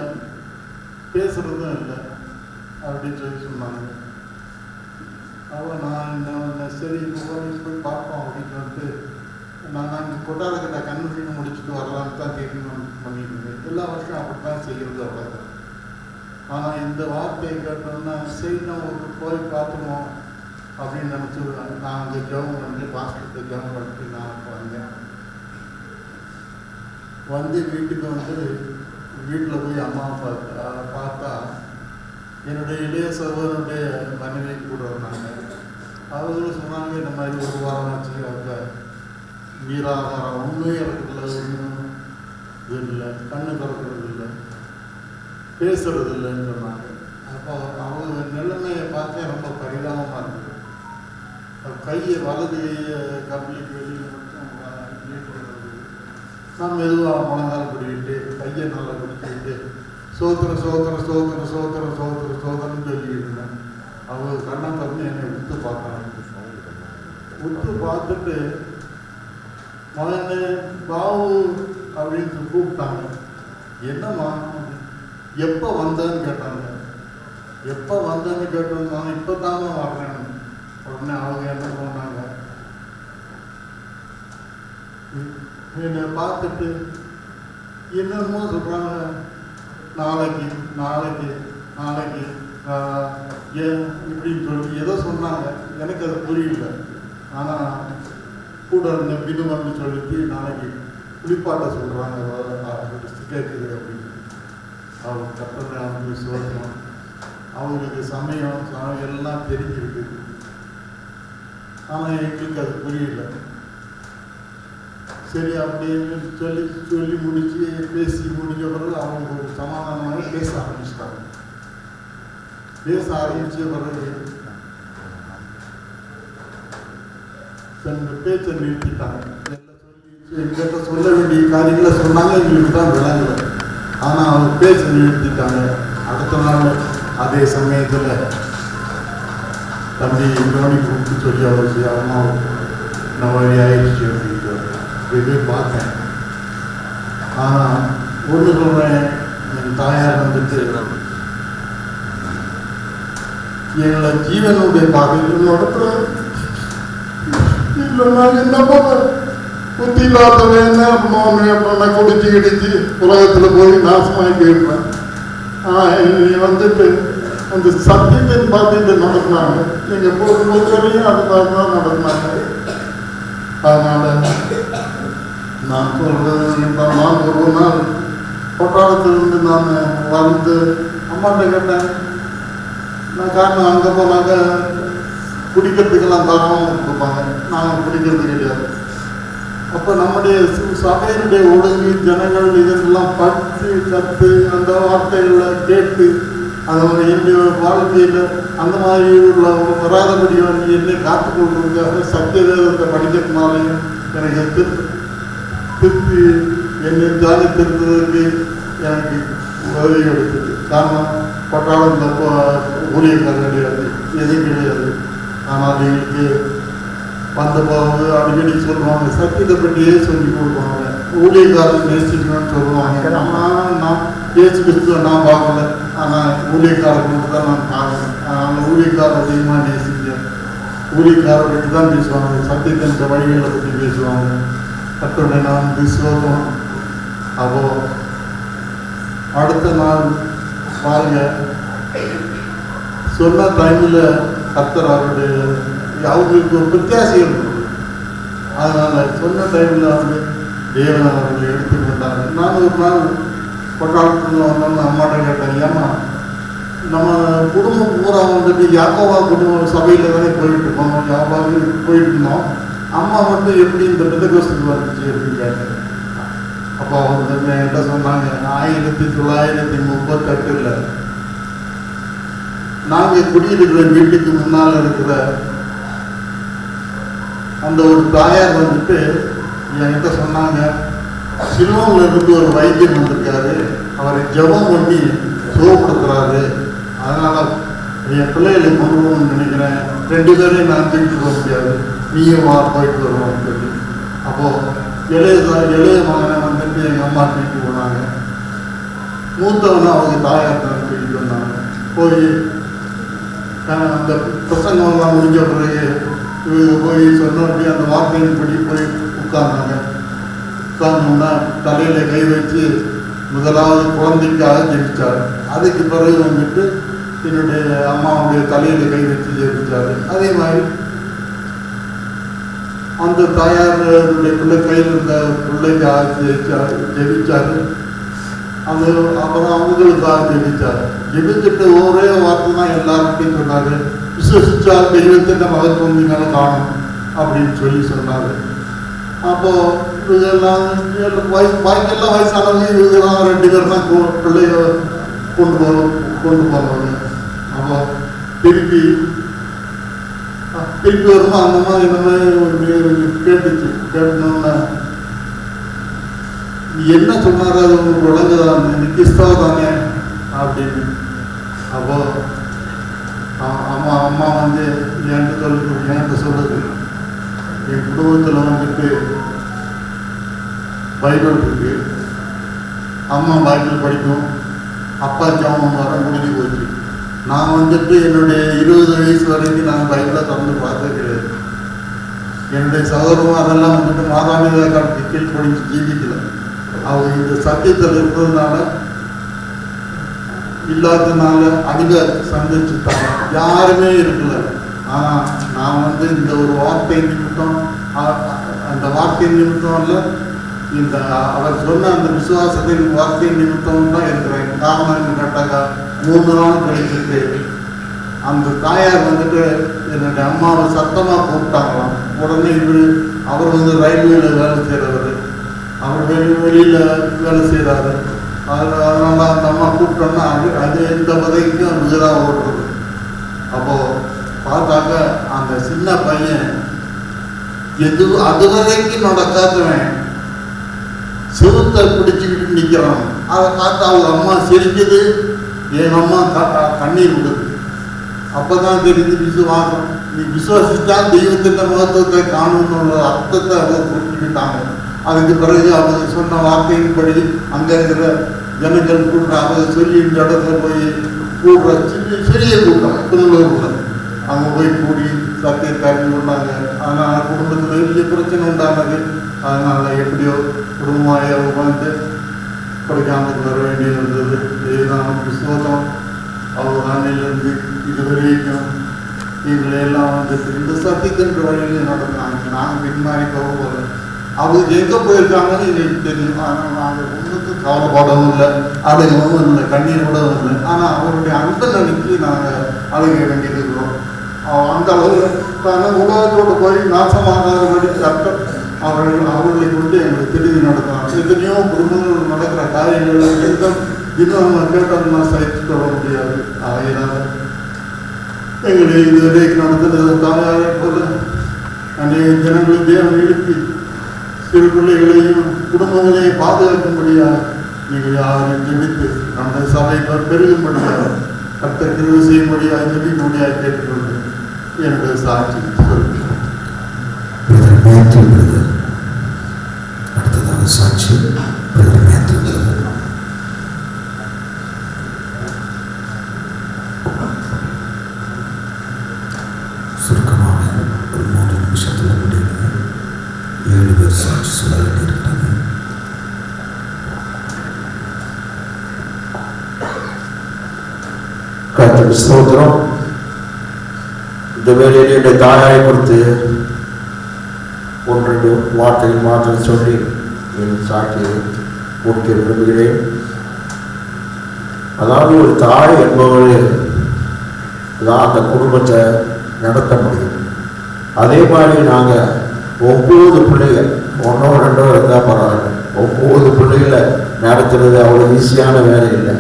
பேசுகிறதும் இல்லை அப்படின்னு சொல்லி சொன்னாங்க. அவன் நான் சரி போய் பார்ப்போம் அப்படின்னு சொல்லிட்டு நான் கொட்டாரக்கிட்ட கன்வென்ஷன் முடிச்சுட்டு வரலான்னு தான் தீர்மானம் பண்ணிட்டு இருந்தேன். எல்லா வருஷம் அப்படி தான் செய்கிறது அவ்வளோதான். ஆனால் இந்த வார்த்தையை கேட்டோம்னா சரி நம்ம போய் பார்த்துருவோம் அப்படின்னு நினச்சி நான் அங்கே ஜெபம் பண்ணி பாஸ்டர்கிட்ட ஜெபம் பண்ணிட்டு நான் வந்தேன். வந்து வீட்டுக்கு வந்து வீட்டில் போய் அம்மாவை பார்த்தா என்னுடைய இளைய சகோதரனுடைய மனைவி கூட வந்தாங்க. அவங்களும் சொன்னாங்க, இந்த மாதிரி 1 வாரம் ஆச்சு, அவங்க நீராகாரம் ஒன்றும் இறக்குறதில்ல, ஒன்றும் இது இல்லை, கண்ணு திறக்கிறது இல்லை, பேசுறது இல்லைன்னு சொன்னாங்க. அப்போ அவங்க நிலைமையை பார்த்தே ரொம்ப பரிதாபமாக இருந்தது. கையை வலது கையை கம்பளிக்கு வெளியில் மட்டும் நான் மெதுவாக முழங்கால் பிடிக்கிட்டு கையை நல்லா பிடிச்சிக்கிட்டு சோத்திர சோத்திர சோத்திர சோத்திர சோத்திர சோதரன்னு சொல்லிக்கிட்டு இருந்தேன். அவங்க கண்ணை திறந்து என்னை உத்து பார்த்தாங்க. உத்து பார்த்துட்டு முதல்ல பாவு அப்படின்னு கூப்பிட்டாங்க. என்னம்மா எப்போ வந்தேன்னு கேட்டாங்க. எப்போ வந்தேன்னு கேட்டோம்னா இப்போ தாங்க வர்றேன். உடனே அவங்க என்ன பண்ணாங்க, என்னை பார்த்துட்டு என்னென்னமோ சொல்கிறாங்க, நாளைக்கு நாளைக்கு நாளைக்கு ஏன் இப்படின்னு சொல்லி ஏதோ சொன்னாங்க. எனக்கு அது புரியல. ஆனால் கூட இருந்த பின்னுமன்னு சொல்லிட்டு நாளைக்கு குளிப்பாட்ட சொல்கிறாங்க கேட்குது அப்படின்னு. அவங்க கட்டளை அவங்க சோதனம், அவங்களுக்கு சமயம் எல்லாம் தெரிஞ்சிருக்கு. ஆனால் எங்களுக்கு அது புரியல. சரி அப்படின்னு சொல்லி முடிச்சு பேசி முடிஞ்ச பிறகு அவங்க ஒரு சமாதானமாக பேச ஆரம்பிச்சிட்டாங்க. பேச ஆரம்பித்த பிறகு தன்னுடைய பேச்சை நிறுத்திட்டாங்க. எங்கிட்ட சொல்ல வேண்டிய காரியங்களை சொன்னாங்க, எங்களுக்கு தான் விளங்கல. ஆனால் அவங்க பேச நிறுத்திட்டாங்க. அடுத்த நாள் அதே சமயத்தில் தம்பி கவனி கூப்பிட்டு சொல்லி அவர் அம்மா இந்த மாதிரி ஆயிடுச்சு அப்படின்ட்டு போய் பார்த்தேன். ஆனால் ஒன்று சொல்கிறேன், என் தாயார் வந்துட்டு எங்களை ஜீவனுடைய பாதையில் நடத்துற இல்லை. நான் என்ன பண்ணேன், புத்தி இல்லாதவன் என்ன பண்ணுவோம், அப்புறம் குடிச்சு கிடிச்சு உலகத்தில் போய் நாசமாகி போயிருப்பேன். நீ வந்துட்டு அந்த சத்தியத்தின் பாதையில் நடத்தினாங்க. நீங்கள் போகும்போது வரையும் அது மாதிரி தான் நடத்தினாங்க. அதனால் நான் சொல்கிறது, நான் ஒரு நாள் கொட்டாரத்திலிருந்து நான் வந்து அம்மாட்ட கேட்டேன். நான் காரணம் அங்கே போனாக்க குடிக்கிறதுக்கெல்லாம் தாராளமாக கொடுப்பாங்க, நாங்கள் குடிக்கிறது கிடையாது. அப்போ நம்முடைய சபையினுடைய ஒழுங்கு ஜனங்கள் இதெல்லாம் பட்டு கற்று அந்த வார்த்தைகளை கேட்டு அதனுடைய என்னுடைய வாழ்க்கையில் அந்த மாதிரி உள்ள வராதபடி வந்து என்னை காத்துக்கொள்வதற்காக சத்திய வேதத்தை படிக்கிறதுனாலையும் எனக்கு திருப்பி என்னை ஜாதி திருத்துவதற்கு எனக்கு உதவி கிடைத்தது. காரணம் பட்டாளத்தில் ஊழியக்காரர் கிடையாது, எதுவும் கிடையாது. ஆனால் எங்களுக்கு வந்த போது அடிக்கடி சொல்லுவாங்க, சத்தியத்தை பற்றியே சொல்லி கொடுப்பாங்க. ஊழியக்காரர் நேசிக்கணும்னு சொல்லுவாங்க. நான் ஏசு கிறிஸ்துவ நான் பார்க்கல, ஆனால் ஊழியக்காரர் மட்டும் தான் நான் பார்க்குறேன். அதனால் ஊழியக்காரர் அதிகமாக நேசிக்கிறேன். ஊழியக்காரரை பற்றி தான் பேசுவாங்க, சத்தியத்தின் வழிகளை பற்றி பேசுவாங்க. கத்தோட நான் விசுவாசம். அப்போது அடுத்த நாள் பாருங்க, சொன்ன டைமில் கத்தர் அவருடைய அவங்களுக்கு ஒரு பிரத்யாசம் இருக்கும். அதனால் சொன்ன டைமில் வந்து தேவன் அவர்களை எடுத்துக்கொண்டாங்க. நான் ஒரு நாள் கொட்டாரத்தில் வந்தோம்னு அம்மாட்ட கேட்டேன், ஏன்னா நம்ம குடும்பம் பூரா வந்துட்டு யாக்கோவா குடும்ப சபையில் தானே போயிட்டு இருக்கோம், யாவாவுக்கு போயிட்டு இருந்தோம். அம்மா மட்டும் எப்படி இந்த பெந்தகோஸ்துக்கு வந்துச்சு அப்படின்னு கேட்டேன். அப்போ அவங்க என்கிட்ட சொன்னாங்க, 1938 நாங்கள் குடியிருக்கிற வீட்டுக்கு முன்னால் இருக்கிற அந்த ஒரு தாயார் வந்துட்டு என்கிட்ட சொன்னாங்க, சிலோனில் இருந்து ஒரு வைத்தியர் வந்திருக்காரு, அவரை ஜெபம் பண்ணி சுகப்படுத்துறாரு, அதனால் என் பிள்ளைகளை கொண்டு போகணும்னு நினைக்கிறேன், 2 பேரையும் நான் தூக்கிட்டு போக முடியாது, நீயும் வா போயிட்டு வருவோம்னு சொல்லி. அப்போது இளைய மகனை வந்துட்டு எங்கள் அம்மா தூக்கிட்டு போனாங்க. மூத்தவனை அவங்க தாயார் தான் தூக்கிட்டு வந்தாங்க. போய் அந்த பிரசங்கம்லாம் முடிஞ்ச பிறகு இவங்க போய் சொன்னபடி அந்த வார்த்தையின்படி போய் உட்கார்ந்தாங்க. உட்கார்ந்தோம்னா தலையில் கை வச்சு முதலாவது குழந்தைக்காக ஜெபிச்சார். அதுக்கு பிறகு வந்துட்டு என்னுடைய அம்மாவுடைய தலையில் கை வச்சு ஜெபிச்சார். அதே மாதிரி அந்த தாயாருடைய பிள்ளை கையில் இருந்த பிள்ளைக்காக ஜெபிச்சார். அது அப்புறம் அவங்களுக்காக ஜெபிச்சார். ஜெபிச்சுட்டு ஒரே வார்த்தை தான் எல்லாருக்கிட்டையும் சொன்னார், விசுவசிச்சால் தெய்வத்தின் மகத்துவம் நீங்கள காணும் அப்படின்னு சொல்லி சொன்னார். அப்போது இவங்கெல்லாம் பாக்கெல்லாம் வயசானவங்க இவங்கெல்லாம் 2 பேர் தான் பிள்ளைய கொண்டு போவாங்க. அப்போ திருப்பி வருமா அந்த மாதிரி இந்த மாதிரி கேட்டுச்சு. கேட்டோம்னா என்ன சொன்னார், அது உங்களுக்கு விளங்குதான், நீ கிறிஸ்தவ தானே அப்படின்னு. அப்போ அம்மா வந்து என்கிட்ட சொல்லுது, என் குடும்பத்தில் வந்துட்டு பைபிள் இருக்கு, அம்மா பைபிள் படிக்கும், அப்பா ஜாமம் வர முடிஞ்சு போச்சு. நான் வந்துட்டு என்னுடைய 20 வயசு வரைக்கும் நான் பைபிளை திறந்து பார்த்தது கிடையாது. என்னுடைய சகோதரமும் அதெல்லாம் வந்துட்டு மாதாபிதா காலத்துக்கு கீழ் படித்து ஜீவிக்கல. அவங்க இந்த சத்தியத்தில் இருக்கிறதுனால இல்லாததுனால அதிக சந்திச்சுட்டாங்க, யாருமே இருக்கல. ஆனால் நான் வந்து இந்த ஒரு வார்த்தை நிமித்தம், அந்த வார்த்தை நிமித்தம் இல்லை, இந்த அவர் சொன்ன அந்த விசுவாசத்தின் வார்த்தை நிமித்தம் தான் இருக்கிறேன். காரணம் என்ன கேட்டாக்கா, 3 நாள் கழிச்சுட்டு அந்த தாயார் வந்துட்டு என்னுடைய அம்மாவை சத்தமாக கூப்பிட்டாங்களாம். உடனே அவர் வந்து ரயில்வேல வேலை செய்கிறவர், அவர் வெளியில் வேலை செய்கிறாரு. அதனால அந்த அம்மா கூப்பிட்டோன்னா அது எந்த பதவிக்கும் அதுதான் ஓடுறது. அப்போது பார்த்தாக்க அந்த சின்ன பையன் அது வரைக்கும் நடக்காதவன் செவுத்தை பிடிச்சிக்கிட்டு நிற்கிறான். அதை பார்த்து அவங்க அம்மா சிரிக்குது, என் அம்மா கண்ணீர் விடுது. அப்பதான் தெரிஞ்சு விசுவாசம். நீ விசுவாசித்தா தெய்வத்தின் மகத்துவத்தை காணும்னு அர்த்தத்தை அவங்க புரிஞ்சுக்கிட்டாங்க. அதுக்கு பிறகு அவங்க சொன்ன வார்த்தையின்படி அங்கே இருக்கிற ஜனங்கள் கூட்ட அவங்க சொல்லி இந்த இடத்துல போய் கூடுற சிறிய கூட்டம் திருவள்ளூர்ல அங்கே போய் கூடி சத்தியத்தை அறிந்து கொண்டாங்க. அதனால் குடும்பத்தில் பெரிய பிரச்சனை உண்டானது. அதனால் எப்படியோ குடும்பமாக வந்து கொடைக்கானலுக்கு வர வேண்டியது இருந்தது. இதுதான் விசுவாசம். அவர் அன்னையிலிருந்து இதுவரைக்கும் எங்களையெல்லாம் வந்து இந்த சத்தியத்தின்ற வழியில் நடந்தாங்க. நாங்கள் பின்மாறி போகல. அவங்க எங்கே போயிருக்காங்கன்னு எங்களுக்கு தெரியும். ஆனால் நாங்கள் ஒன்றுக்கும் கவலைப்படவும் இல்லை, அழுகவும் இல்லை, கண்ணீர் விடவும் இல்லை. ஆனால் அவருடைய அந்த நிலைக்கு நாங்கள் அழுக வேண்டியிருக்கிறோம். அந்த அளவில் உலகத்தோடு போய் நாசமாகாதபடி சட்டம் அவர்களை கொண்டு எங்களுக்கு திருதி நடத்தலாம். எத்தனையோ குடும்பங்கள் நடக்கிற காரியங்கள் இன்னும் நம்ம கேட்டோம்னா சகித்து கொள்ள முடியாது. ஆகையினால எங்களை இதுவரைக்கும் நடத்துறது தாயாரை போல அநேக ஜனங்களை தேவன் எழுப்பி சிறு பிள்ளைகளையும் குடும்பங்களையும் பாதுகாக்கும்படியாக நீங்கள் யாரையும் ஜெபித்து நம்முடைய சபை பெருகும்படியாக கர்த்தர் கிருபை செய்யும்படியாக ஜெபிக்கும்படியாக கேட்டுக்கொண்டு என்னுடைய சாட்சி சொல்கிறேன். அடுத்ததாக சாட்சி பிரதர் மேத்யூ பிரதர். சுருக்கமாக ஒரு 3 நிமிஷத்தில் முடியல. 7 பேர் சாட்சி சொல்ல வேண்டியிருக்கிறது. கர்த்தருக்கு ஸ்தோத்திரம். இந்த வேலையில் என்னுடைய தாயாரை குறித்து 1-2 வார்த்தைகள் மாத்திரம் சொல்லி என் சாட்சியை முடிக்க விரும்புகிறேன். அதாவது ஒரு தாய் என்பவள் தான் அந்த குடும்பத்தை நடத்த முடியும். அதே மாதிரி நாங்கள் 9 பிள்ளைகள் 1-2 இருந்தால் பரவாயில்ல. 9 பிள்ளைகளை நடத்துறது அவ்வளோ ஈஸியான வேலை இல்லை.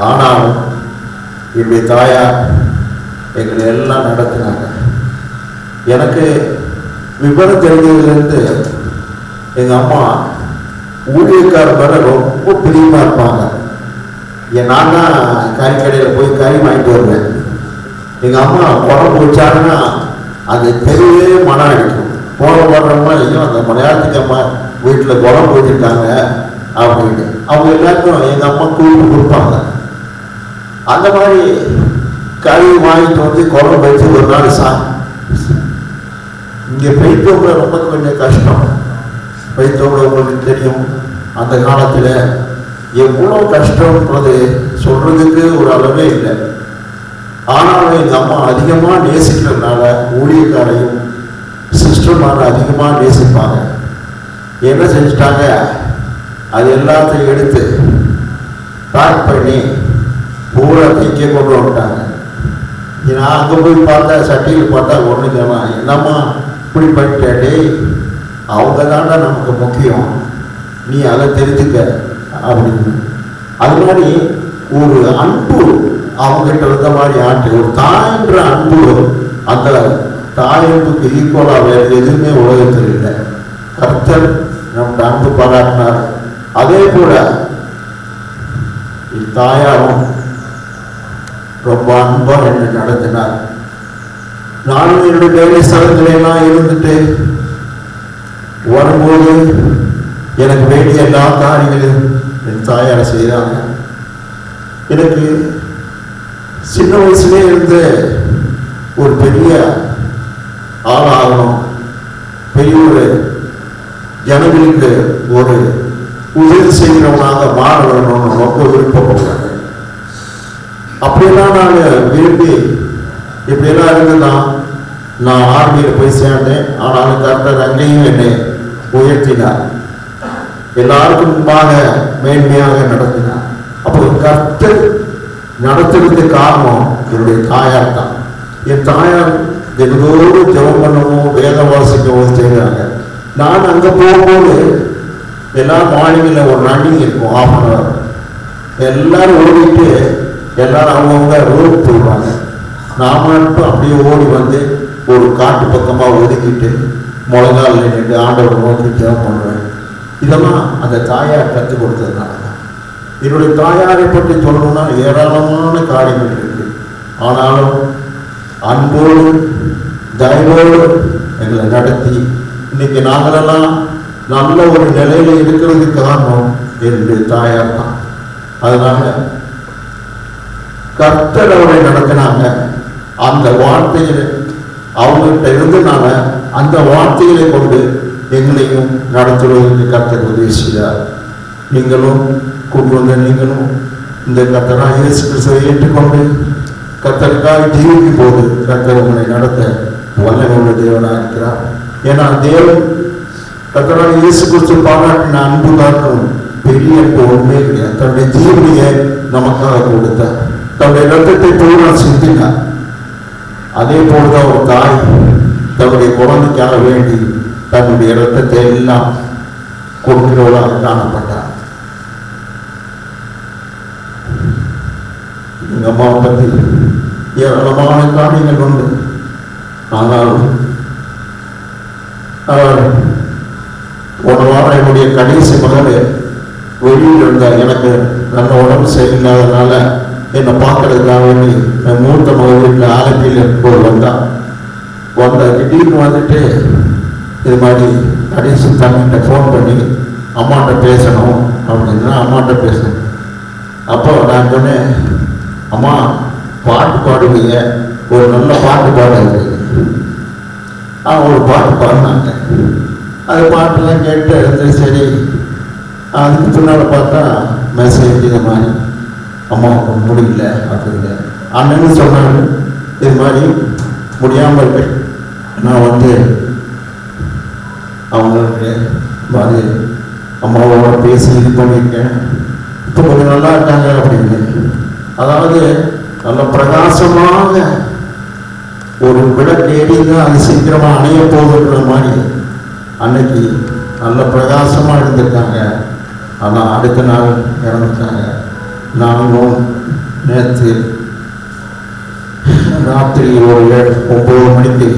ஆனாலும் என்னுடைய தாயார் எங்களை எல்லாம் நடத்தினாங்க. எனக்கு விவரம் தெரிஞ்சதுலேருந்து எங்கள் அம்மா ஊழியக்காரர் மேலே ரொம்ப பிரியமாக இருப்பாங்க. நான் தான் கறிக்கடையில் போய் கறி வாங்கிட்டு வருவேன். எங்கள் அம்மா குழம்பு வச்சாங்கன்னா அது தெருவே மனம் அடிக்கும். போடுறவங்க ஐயோ அந்த மலையாளத்துக்கு அம்மா வீட்டில் குழம்பு வச்சுருக்காங்க அப்படின்னு அவங்க எல்லாருக்கும் எங்கள் அம்மா கூப்பிட்டு கொடுப்பாங்க. அந்த மாதிரி கறி வாங்கிட்டு வந்து குழம்பு வச்சு ஒரு நாள் இங்கே பெய்த்தவங்க ரொம்ப கொஞ்சம் கஷ்டம். பெய்த்தவங்க உங்களுக்கு தெரியும் அந்த காலத்தில் எவ்வளோ கஷ்டம்ன்றது சொல்கிறதுக்கு ஒரு அளவே இல்லை. ஆனாலும் எங்கள் அம்மா அதிகமாக நேசிக்கிறதுனால ஊழியக்காரையும் சிஸ்டர்மான அதிகமாக நேசிப்பாங்க. என்ன செஞ்சுட்டாங்க, அது எல்லாத்தையும் எடுத்து பேக் பண்ணி பூரா இங்கே கொண்டு வந்துட்டாங்க. நான் அங்கே போய் பார்த்தா சட்டியில் பார்த்தா ஒன்று கேட்கலாம், என்னம்மா இப்படி பண்ணிட்டே, அவங்க தாண்டா நமக்கு முக்கியம், நீ அதை தெரிஞ்சுக்க அப்படின்னு. அது மாதிரி ஒரு அன்பு அவங்ககிட்ட இருந்த மாதிரி ஆண்டு ஒரு தாயன்ற அன்பு, அந்த தாயன்புக்கு ஈக்குவலாக வேறு எதுவுமே உலகத்தில் இல்லை. கர்த்தர் நம்முடைய அன்பு பாராட்டினார். அதே போல தாயாரும் ரொம்ப அன்பாக என்னை நடத்தினார். நானும் என்னுடைய வேலை ஸ்தலங்களெல்லாம் இருந்துட்டு வரும்போது எனக்கு வேண்டிய எல்லா காரியங்களையும் என் தாயார் செய்கிறாங்க. எனக்கு சின்ன வயசுலே இருந்து ஒரு பெரிய ஆளாகணும், பெரிய ஒரு ஜனங்களுக்கு ஒரு உதவி செய்கிறவனாக மாற வேணும்னு ரொம்ப விருப்பப்படுறாங்க. அப்படியெல்லாம் நான் விரும்பி இப்படியெல்லாம் இருந்துதான் நான் ஆர்மியில் போய் சேர்ந்தேன். ஆனாலும் கர்த்தர் அங்கேயும் என்னை உயர்த்தினார், எல்லாருக்கும் முன்பாக மேன்மையாக நடத்தினார். அப்போ கர்த்தர் நடத்துறதுக்கு காரணம் என்னுடைய தாயார் தான். என் தாயார் தினதோறும் ஜெபம் பண்ணவும் வேத வாசிக்கவும் செய்கிறாங்க. நான் அங்கே போகும்போது எல்லா மார்னிங்கில் ஒரு ரன்னிங் இருக்கும், 1/2 hour. எல்லாரும் ஓடிட்டு எல்லாரும் அவங்கவுங்க ரோடு போடுவாங்க. நான் மட்டும் அப்படியே ஓடி வந்து ஒரு காட்டு பக்கமாக ஒதுக்கிட்டு முழங்கால் நின்று ஆண்டவர் நோக்கி ஜெபம் பண்ணுவேன். இதெல்லாம் அந்த தாயார் கற்றுக் கொடுத்ததுனால தான். என்னுடைய தாயாரை பற்றி சொல்லணும்னா ஏராளமான காரியங்கள் இருக்கு. ஆனாலும் அன்போடு தயவோடு எங்களை நடத்தி இன்னைக்கு நாங்களெல்லாம் நல்ல ஒரு நிலையில இருக்கிறதுக்கு காரணம் என்னுடைய தாயார் தான். அதனால கர்த்தர் அவரை நடத்தினாங்க. அந்த வார்த்தைகளை அவங்கள்ட்ட இருந்தனால அந்த வார்த்தைகளை கொண்டு எங்களையும் நடத்துவதற்கு கர்த்தர் உதவி செய்தார். நீங்களும் கூட்டு வந்த நீங்களும் இந்த கர்த்தராக இயேசு கிறிஸ்துவை ஏற்றுக்கொண்டு கர்த்தருக்காக ஜீவிக்கும் போது கர்த்தர் உங்களை நடத்த வல்லமை உள்ள தேவனாக இருக்கிறார். ஏன்னா தேவன் கர்த்தராக இயேசு கிறிஸ்து பாராட்டின அன்பு காட்டும் பெரிய அன்பு ஒன்றே கிடையாது. தன்னுடைய ஜீவனையை நமக்காக கொடுத்தார். தன்னுடைய ரத்தத்தை பூரா சிந்தினார். அதே போலதான் ஒரு தாய் தன்னுடைய குழந்தைக்காக வேண்டி தன்னுடைய ரத்தத்தை எல்லாம் கொடுக்கிறவளாக காணப்பட்டார். எங்க அம்மாவை பற்றி ஏராளமான காரியங்கள் உண்டு. ஆனால் அவர் போன வாரம் என்னுடைய கடைசி மகளே வெளியில் இருந்தார். எனக்கு நல்ல உடம்பு சரியில்லாதனால என்னை பார்க்கறதுக்காக வேண்டி என் மூத்த மகள் வீட்டில் ஆலப்பியில் இருக்கும்போது வந்த திடீர்னு வந்துட்டு இது மாதிரி கடைசி தம்பிகிட்ட ஃபோன் பண்ணி அம்மாட்ட பேசணும் அப்படின்னா அம்மாட்ட பேசணும். அப்போ நான் சொன்னேன், அம்மா பாட்டு பாடுவீங்க, ஒரு நல்ல பாட்டு பாடுறது. ஒரு பாட்டு பாடினாங்க. அது பாட்டெல்லாம் கேட்டு எடுத்து சரி. அதுக்கு பின்னால் பார்த்தா மெசேஜ் இது மாதிரி அம்மாவுக்கு முடியல அப்படின்னு அண்ணன்னு சொன்னாங்க. இது மாதிரி முடியாமல் இருக்கு, நான் வந்து அவங்களுக்கு மாதிரி அம்மாவோட பேசி இது பண்ணியிருக்கேன், இப்போ கொஞ்சம் நல்லா இருக்காங்க அப்படின்னு. அதாவது நல்ல பிரகாசமாக ஒரு விளக்கு ஏறிங்க அது சீக்கிரமாக அணைய போகுன்ற மாதிரி அன்னைக்கு நல்ல பிரகாசமாக இருந்திருக்காங்க. ஆனால் அடுத்த நாள் இறந்துட்டாங்க. நாங்களும் நேற்று ராத்திரி ஒரு 9 மணிக்கு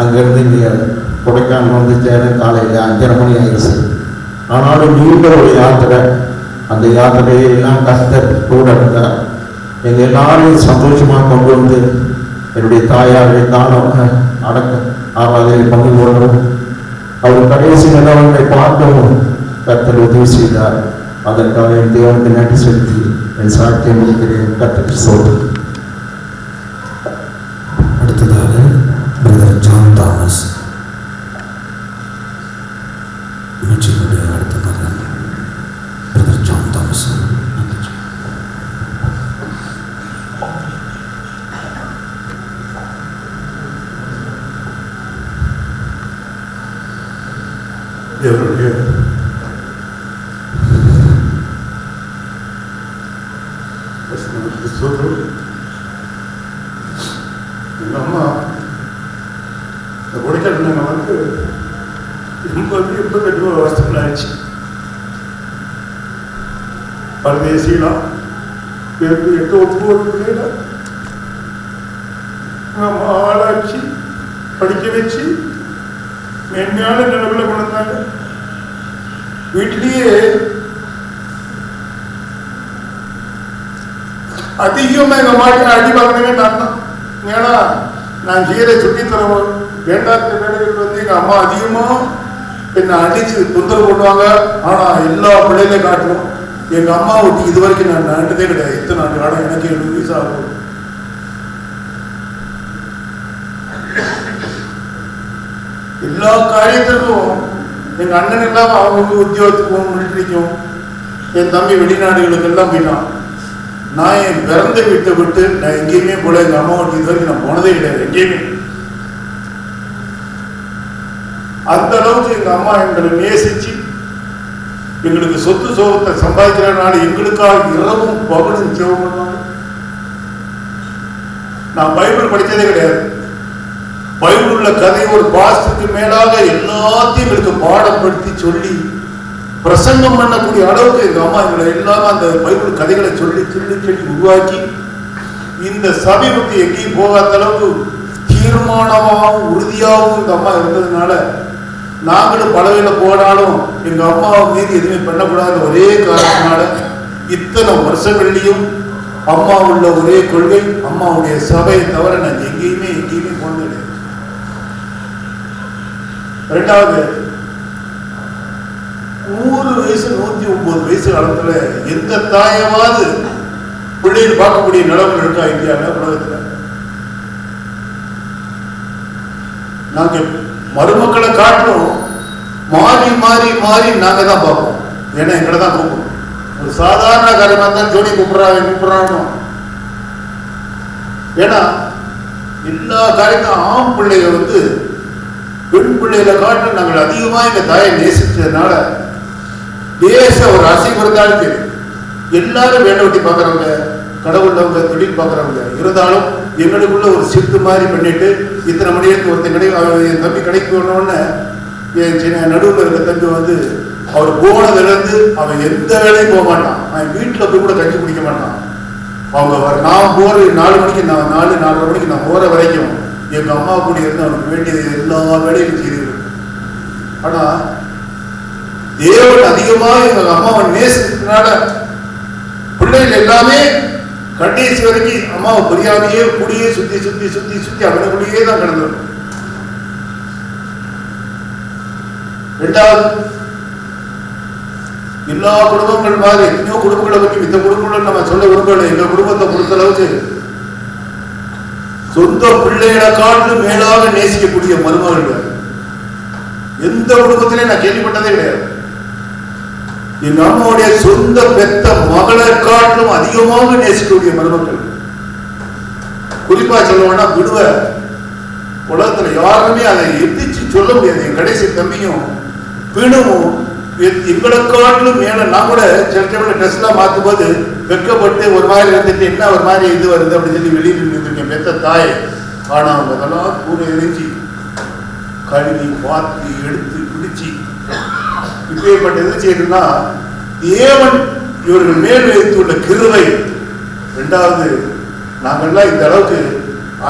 அங்கேருந்து இங்கே கொடைக்கானல் வந்து சேர காலையில் 5:30 மணி ஆயிடுச்சு. ஆனாலும் நீண்ட ஒரு யாத்திரை. அந்த யாத்திரையெல்லாம் கர்த்தர் கூட இருந்தார். எங்கள் எல்லாரையும் சந்தோஷமாக கொண்டு வந்து என்னுடைய தாயாரை தானம் அடக்க ஆராதனை பங்கு கொள்ளவும் அவர் கடைசி நிலவங்களை பார்க்கவும் கர்த்தர் உதவி செய்தார். அதற்காக என் தேவனுக்கு நன்றி செலுத்தி என் சாட்சியை முடிக்கிறேன். கர்த்தருக்கு ஸ்தோத்திரம். அடுத்ததாக பிரதர் ஜான் தாமஸ் மிச்சினுடைய அடுத்த மகன் பிரதர் ஜான் தாமஸ். என்னுடைய எங்கள் அம்மா இந்த கொடைக்கானல் நாங்கள் வந்து 88 வருஷங்கள் ஆயிடுச்சு. பரதேசிலாம் 8-9 பிள்ளைல அம்மா ஆளாச்சு, படிக்க வச்சு மென்மையான நிலவில் கொண்டு வந்தாங்க. வீட்டிலேயே அதிகமாக எங்கள் அம்மாவுக்கு அடி வாங்கினவே நான் தான். ஏன்னா நான் கீரை சுட்டித்தரவோம் வேண்டாத வேலைகள் வந்து எங்கள் அம்மா அதிகமாக என்னை அடித்து தொந்தரவு பண்ணுவாங்க. ஆனால் எல்லா பிள்ளைகளையும் காட்டணும் எங்கள் அம்மா ஒட்டி இது வரைக்கும் நான் நண்டதே கிடையாது. இத்தனை ஆண்டு காலம் எனக்கு 70 வயசு ஆகும். எல்லா காரியத்திற்கும் எங்கள் அண்ணன் இல்லாமல் அவங்களுக்கு உத்தியோகத்துக்கும் மிலிட்டரிக்கும் என் தம்பி வெளிநாடுகளுக்கு எல்லாம் போயிட்டான். நான் என் பிறந்த வீட்டை விட்டு நான் எங்கேயுமே போல எங்கள் அம்மா வீட்டு இது வரைக்கும் நான் போனதே கிடையாது எங்கேயுமே. அந்த அளவுக்கு எங்கள் அம்மா எங்களை நேசிச்சு எங்களுக்கு சொத்து சோகத்தை சம்பாதிக்கிறதுனால எங்களுக்காக இரவும் பகலும் ஜெபம் பண்ணுவாங்க. நான் பைபிள் படித்ததே கிடையாது. பைபிள் உள்ள கதை ஒரு பாஸ்டருக்கு மேலாக எல்லாத்தையும் எங்களுக்கு பாடப்படுத்தி சொல்லி பிரசங்கம் பண்ணக்கூடிய அளவுக்கு எங்க அம்மா எங்களை எல்லாமே அந்த பைபிள் கதைகளை சொல்லி சொல்லி சொல்லி உருவாக்கி இந்த சபை பற்றி எங்கேயும் போகாத அளவுக்கு தீர்மானமாகவும் உறுதியாகவும் எங்க அம்மா இருந்ததுனால நாங்களும் பலவையில போனாலும் எங்க அம்மாவை மீது எதுவுமே பண்ணக்கூடாத ஒரே காரணத்தினால இத்தனை வருஷங்கள்லையும் அம்மா உள்ள ஒரே கொள்கை அம்மாவுடைய சபையை தவிர நான் எங்கேயுமே போனது கிடையாது. ரெண்டாவது 100 வயசு 109 வயசு காலத்துல எந்த தாயமாவது பிள்ளைகள் பார்க்கக்கூடிய நிலவில் இருக்கா இந்தியாவில் உலகத்துல? நாங்க மருமக்களை காட்டணும் மாறி மாறி மாறி நாங்க தான் பார்ப்போம். ஏன்னா எங்களை தான் கூப்பிடும். ஒரு சாதாரண காரியமா தான் ஜோடி கூப்பிடுறாங்க. ஏன்னா எல்லா காரியத்தையும் ஆண் பிள்ளைங்க வந்து பெண் பிள்ளைகளை காட்ட நாங்கள் அதிகமா எங்க தாயை நேசிச்சதுனால தேச ஒரு அசைவு இருந்தாலும் சரி, எல்லாரும் வேலை வெட்டி பார்க்குறவங்க, கடவுள்ளவங்க, தொழில் பார்க்குறவங்க இருந்தாலும் எங்களுக்குள்ள ஒரு சித்து மாதிரி பண்ணிட்டு இத்தனை மணிக்கு ஒருத்தன் கடை என் தம்பி கடைக்கு போனோன்னு என் சின்ன நடுவில் இருக்க தம்பி வந்து அவர் போனதுலேருந்து அவன் எந்த வேலையும் போக மாட்டான். அவன் வீட்டில் போய் கூட கஞ்சி குடிக்க மாட்டான். அவங்க நான் போகிற 4 மணிக்கு நான் 4:30 மணிக்கு நான் போகிற வரைக்கும் எங்கள் அம்மா கூட இருந்து அவனுக்கு வேண்டியது எல்லா வேலையும் செய்திருக்கேன். ஆனால் தேவன் அதிகமாக எங்கள் அம்மாவை நேசிக்கிறதுனால பிள்ளைகள் எல்லாமே கடைசி வரைக்கும் அம்மாவை புரியாமையே கூடியே சுத்தி சுத்தி சுத்தி சுத்தி அவனுக்குள்ளேயே தான் கிடந்திருக்கும். ரெண்டாவது, எல்லா குடும்பங்கள் மாதிரி எத்தனையோ குடும்பங்களை பற்றி இந்த குடும்பங்களை நம்ம சொல்ல விரும்பல. எங்க குடும்பத்தை பொறுத்த அளவுக்கு சொந்த பிள்ளைகளை காட்டு மேலாக நேசிக்கக்கூடிய மருமகள் எந்த குடும்பத்திலையும் நான் கேள்விப்பட்டதே கிடையாது. எங்க அம்மாவுடைய சொந்த பெத்த மகளை காட்டிலும் அதிகமாக நேசிக்கக்கூடிய மருமக்கள். குறிப்பா சொல்லணும்னா விடுவ உலகத்துல யாருமே அதை எதிர்த்து சொல்ல முடியாது. என் கடைசி தம்பியும் பிணமும் எங்களை காட்டிலும் மேல. நான் கூட சில ட்ரெஸ் எல்லாம் மாற்றும் போது வெக்கப்பட்டு ஒரு மாதிரி இருந்துட்டு என்ன ஒரு மாதிரி இது வருது அப்படின்னு சொல்லி வெளியில் இருந்திருக்கேன் பெத்த தாய். ஆனா அவங்க அதெல்லாம் கூட எரிஞ்சு கழுவி பார்த்து எடுத்து பிடிச்சி இப்பேற்பட்ட எது செய்யணும்னா தேவன் இவர்கள் மேல் வைத்துள்ள கிருபை. ரெண்டாவது, நாங்கள்லாம் இந்த அளவுக்கு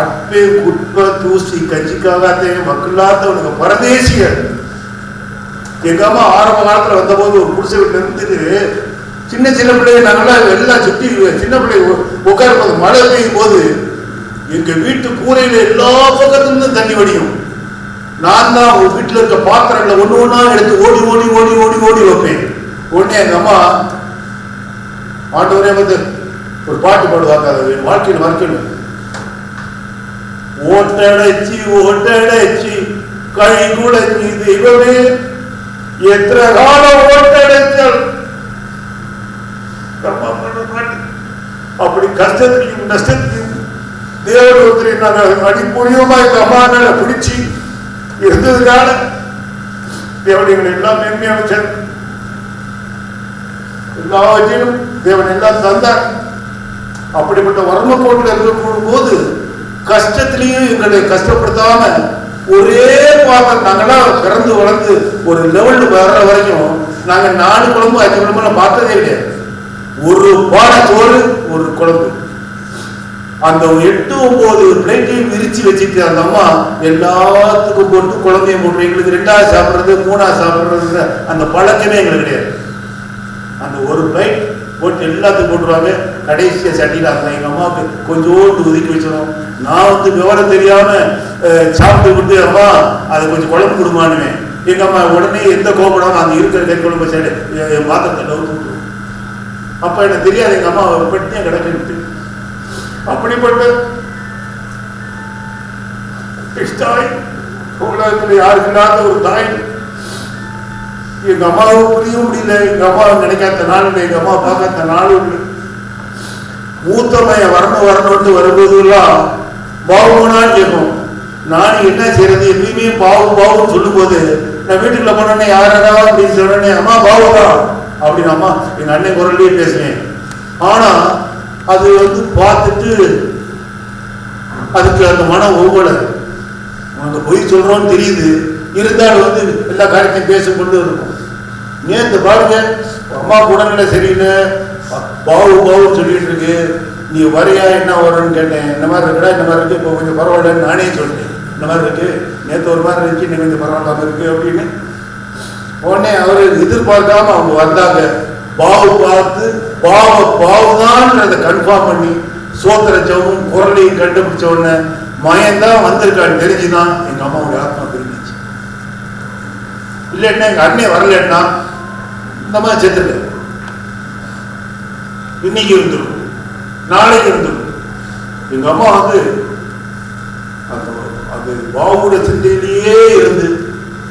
அற்பே குட்ப தூசி கட்சிக்காக மக்களாத்தவனுக்கு பரதேசிகள். எங்க அம்மா ஆரம்ப காலத்துல வந்த போது ஒரு குடிசை வீட்டுல இருந்துட்டு சின்ன சின்ன பிள்ளைங்க நாங்கெல்லாம் எல்லாம் சுற்றி சின்ன பிள்ளைங்க உட்காரும் போது மழை பெய்யும் போது எங்க வீட்டு கூரையில எல்லா பக்கத்துலேருந்து தண்ணி வடியும். நான் தான் ஒரு வீட்டுல இருக்க பாத்திரங்களை ஒண்ணு ஒண்ணா எடுத்து ஓடி ஓடி ஓடி ஓடி ஓடி வைப்பேன். உடனே எங்க அம்மா ஆண்டவரே வந்து ஒரு பாட்டு பாடுவாங்க, அது வாழ்க்கையில் மறக்கணும். ஓட்டடைச்சி ஓட்டடைச்சி கழி குழஞ்சி தெய்வமே எத்தனை காலம் ஓட்டடைச்சல். அப்படி கஷ்டத்துக்கு நஷ்டத்துக்கு தேவன் ஒருத்தரை நாங்கள் அடிப்பொழியமா எங்க அம்மா மேல பிடிச்சி இருந்ததுனால தேவன் எங்களை எல்லாம் மேன்மையாச்சார். எல்லாவற்றையும் தேவன் எல்லாம் தந்தார். அப்படிப்பட்ட வறுமை கோட்டில் இருக்கக்கூடும் போது கஷ்டத்திலையும் எங்களை கஷ்டப்படுத்தாம ஒரே பாத்திரம் நாங்கெல்லாம் பிறந்து வளர்ந்து ஒரு லெவல் வர்ற வரைக்கும் நாங்க 4 குழம்பு 5 குழம்பு பார்த்ததே கிடையாது. ஒரு பானை சோறு ஒரு குழம்பு. அந்த 8-9 பிளேட்டையும் விரிச்சு வச்சுட்டு அந்த அம்மா எல்லாத்துக்கும் போட்டு குழந்தையும் போட்டு எங்களுக்கு 2ஆவது சாப்பிட்றது 3ஆவது சாப்பிட்றது அந்த பழக்கமே எங்களுக்கு கிடையாது. அந்த ஒரு பிளேட் போட்டு எல்லாத்துக்கும் போட்டுருவாங்க. கடைசியா சட்டியில் அந்த எங்க அம்மாவுக்கு கொஞ்சோண்டு ஒதுக்கி வச்சிடும். நான் வந்து விவரம் தெரியாம சாப்பிட்டு விட்டு அம்மா அதை கொஞ்சம் குழம்பு கொடுமானுவேன். எங்க அம்மா உடனே எந்த கோபப்படாம அந்த இருக்கிற கை குழம்பு சைடு என் பாத்திரத்தை நவுத்து விட்டுருவோம். அப்ப எனக்கு தெரியாது எங்க அம்மா பட்டினியா கிடக்கு. அப்படிப்பட்ட தாய் உலகத்துல யாருக்கு இல்லாத ஒரு தாய். எங்க அம்மாவும் புரிய முடியல. எங்க அம்மா நினைக்காத நாள் இல்லை, எங்க அம்மா பார்க்காத நாளும் இல்லை. மூத்த பையன் வரணும்னு வரும்போதெல்லாம் பாவுனான்னு கேட்கும். நான் என்ன செய்யறது, எப்பயுமே பாவுன்னு சொல்லும் போது நான் வீட்டுக்குள்ள போனோடனே யாரா அப்படின்னு சொன்னே அம்மா பாவுதா அப்படின்னு அம்மா எங்க அண்ணன் குரல்லையே பேசுவேன். ஆனா அது வந்து பார்த்துட்டு அதுக்கு அந்த மனம் ஒவ்வொரு உனக்கு பொய் சொல்றோன்னு தெரியுது, இருந்தாலும் வந்து எல்லா காரியத்தையும் பேச கொண்டு இருக்கும். நேற்று பாருங்க அம்மா உடல்நிலை சரியில்லை பாவுன்னு சொல்லிட்டு இருக்கு. நீ வரையா என்ன வரும்னு கேட்டேன். இந்த மாதிரி இருக்கா, இந்த மாதிரி இருக்கு, இப்போ கொஞ்சம் பரவாயில்லன்னு நானே சொல்லிட்டேன். இந்த மாதிரி இருக்கு, நேற்று ஒரு மாதிரி இருந்துச்சு, இன்னும் கொஞ்சம் பரவாயில்லாம இருக்கு அப்படின்னு. உடனே அவர் எதிர்பார்க்காம அவங்க வந்தாங்க. பாவு பார்த்து பாவுதான் கன்ஃபார்ம் பண்ணி சோத்திர ஜெபமும் குரலையும் கண்டுபிடிச்ச உடனே மயந்தான் வந்திருக்கான்னு தெரிஞ்சுதான் எங்க அம்மாவுடைய ஆத்மா பிரிஞ்சிச்சு. இல்லைன்னா எங்க அண்ணே வரலன்னா இந்த மாதிரி செத்துட்டு இன்னைக்கு இருந்துடும், நாளைக்கு இருந்துடும். எங்க அம்மா வந்து அது பாவுட சிந்தையிலேயே இருந்து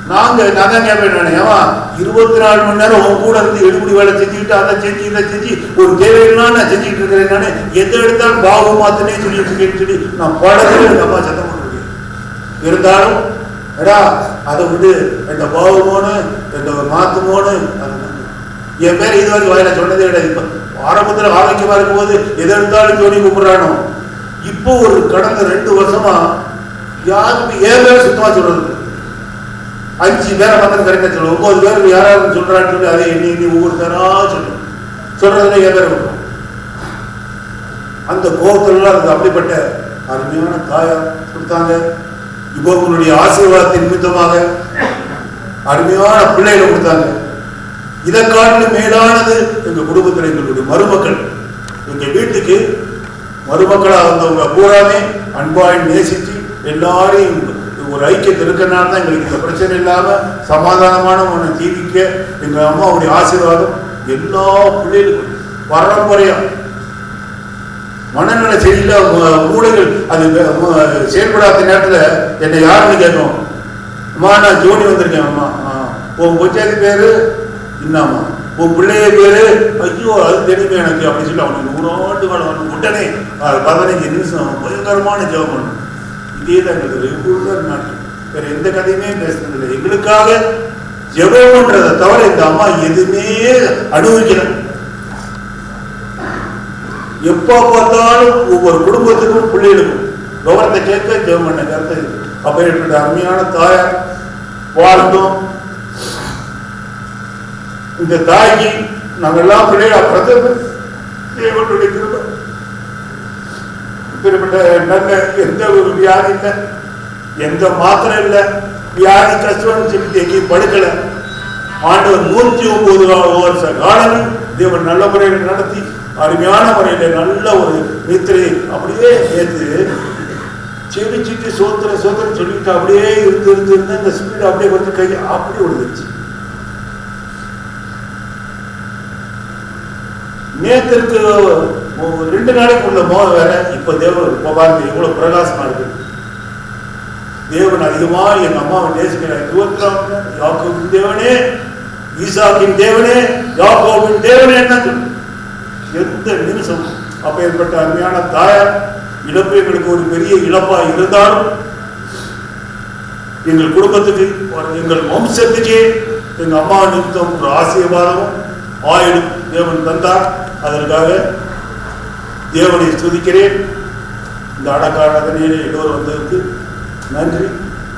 நான் தான் கேட்பேன், ஏமா 24 மணி நேரம் உன் கூட இருந்து எடுபடி வேலை செஞ்சுக்கிட்டு அதை செஞ்சு இதை செஞ்சு ஒரு தேவையில்லை நான் செஞ்சுட்டு இருக்கிறேன், நானே எதை எடுத்தாலும் பாவு மாத்தினே சொல்லிட்டு இருக்கேன்னு சொல்லி நான் படத்துல எங்க அம்மா சத்தம் பண்ண முடியும். இருந்தாலும் எடா அதை விட்டு எந்த பாவமோன்னு எந்த மாத்துமோன்னு என் பேர் இது வரைக்கும் வாயில சொன்னதே கிடையாது. இப்ப ஆரம்பத்துல ஆரோக்கியமா இருக்கும்போது எதை எடுத்தாலும் ஜோடி கூப்பிடுறானோ, இப்போ ஒரு கடந்த 2 வருஷமா யாருக்கு ஏன் பேர் சுத்தமா சொல்றது 5 பேரை மாத்திரம் கரெக்டா சொல்லுவோம், 9 பேருக்கு யாராவது சொல்றான்னு சொல்லி அதை எண்ணி ஒவ்வொருத்தரா சொல்றதுல ஏன் பேர் கொடுக்கும். அந்த கோபத்திலாம் அது அப்படிப்பட்ட அருமையான தாயா கொடுத்தாங்க. இப்போ உங்களுடைய ஆசீர்வாதத்தின் நிமித்தமாக அருமையான பிள்ளைகளை கொடுத்தாங்க. இதை காட்டிலும் மேலானது எங்க குடும்பத்தில் எங்களுடைய மருமக்கள். எங்க வீட்டுக்கு மருமக்களாக வந்தவங்க பூராமே அன்பாய் நேசிச்சு எல்லாரையும் ஒரு ஐக்கியத்தில் இருக்கிறனால தான் எங்களுக்கு இந்த பிரச்சனை இல்லாம சமாதானமான ஒன்று ஜீவிக்க எங்க அம்மாவுடைய ஆசீர்வாதம் எல்லா பிள்ளைகளுக்கும் பரம்பரையா. மனநல சரியில்லை மூளைகள் அது செயல்படாத நேரத்துல என்னை யாருன்னு கேட்கும், அம்மா நான் ஜோடி வந்திருக்கேன், அம்மா உன் பொச்சாதி பேரு என்னம்மா, உன் பிள்ளைய பேரு ஐயோ அது தெரியுமே எனக்கு அப்படின்னு சொல்லி அவனுக்கு 100 ஆண்டு உடனே 15 நிமிஷம் பயங்கரமான ஜெபம் பண்ணணும். இதே தான் எங்களுக்கு ரெகுலர் நாட்கள், வேற எந்த கதையுமே பேசுறது இல்லை. எங்களுக்காக ஜெபம்ன்றதை தவிர இந்த அம்மா எதுவுமே அனுபவிக்கல. எப்ப பார்த்தாலும் ஒவ்வொரு குடும்பத்துக்கும் பிள்ளைகளுக்கும் கவனத்தை கேட்க ஜெபம் பண்ண கருத்தை அப்ப ஏற்பட்ட அருமையான தாயார் வாழ்ந்தோம். இந்த தாய்க்கு நாங்கெல்லாம் பிள்ளைகள் தேவனுடைய கிருபை இப்படிப்பட்ட நல்ல எந்த ஒரு வியாதி இல்லை, எந்த மாத்திரம் இல்லை, வியாதி கஷ்டம்னு சொல்லிட்டு எங்கேயும் படுக்கல. ஆண்டவர் 109 வருஷ காலங்கள் தேவன் நல்ல முறையில் நடத்தி அருமையான முறையில நல்ல ஒரு நித்திரை அப்படியே நேற்று செவிச்சிட்டு சோத்திர சொல்லிட்டு அப்படியே இருந்து இந்த ஸ்பீடு அப்படியே கொஞ்சம் கை அப்படியே விழுந்துருச்சு. நேத்திற்கு 2 நாளைக்கு உள்ள மோகம் வேற. இப்ப தேவன் பாருங்க எவ்வளவு பிரகாசமா இருக்கு. தேவன் அதிகமா எங்க அம்மாவை நேசிக்கிறார். யாக்கோபின் தேவனே, ஈசாக்கின் தேவனே, யாக்கோபின் தேவனே என்ன சொல்லு எந்த நிமிஷம். அப்ப ஏற்பட்ட அருமையான தாயார் இழப்பு எங்களுக்கு ஒரு பெரிய இழப்பா இருந்தாலும் எங்கள் குடும்பத்துக்கு எங்கள் வம்சத்துக்கே எங்க அம்மா நிமித்தம் ஒரு ஆசீர்வாதமும் ஆயுளும் தேவன் தந்தார். அதற்காக தேவனை ஸ்துதிக்கிறேன். இந்த அடக்காரதனையில எல்லோரும் வந்ததுக்கு நன்றி.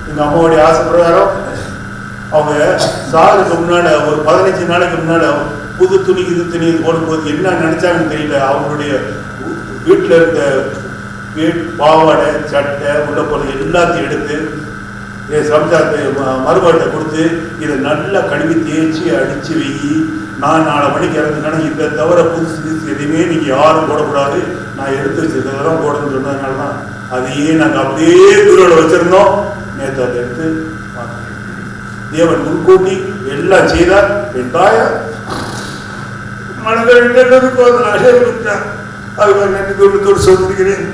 எங்க அம்மாவுடைய ஆசை பிரகாரம் அவங்க சாருக்கு முன்னாடி ஒரு 15 நாளைக்கு முன்னாடி புது துணி போடும்போது என்ன நினைச்சாங்கன்னு தெரியல. அவங்களுடைய வீட்டில் இருந்த பாவாடை சட்டை உள்ள போல எல்லாத்தையும் எடுத்து என் சம்சாரத்தை மறுபாட்டை கொடுத்து இதை நல்லா கழுவி தேய்ச்சி அடிச்சு வெயி, நான் 4 மணிக்கு இறந்துனா இதை தவிர புதுசு எதுவுமே நீங்க யாரும் போடக்கூடாது, நான் எடுத்து வச்சதெல்லாம் போடணும்னு சொன்னதுனால தான் அதையே நாங்கள் அப்படியே தூரோட வச்சிருந்தோம். நேற்று அதை எடுத்து தேவன் முன்கூட்டி எல்லாம் செய்தார். என் தாயார் மனதில் அதுக்கு நன்றி சொல்லிக்கிறேன்.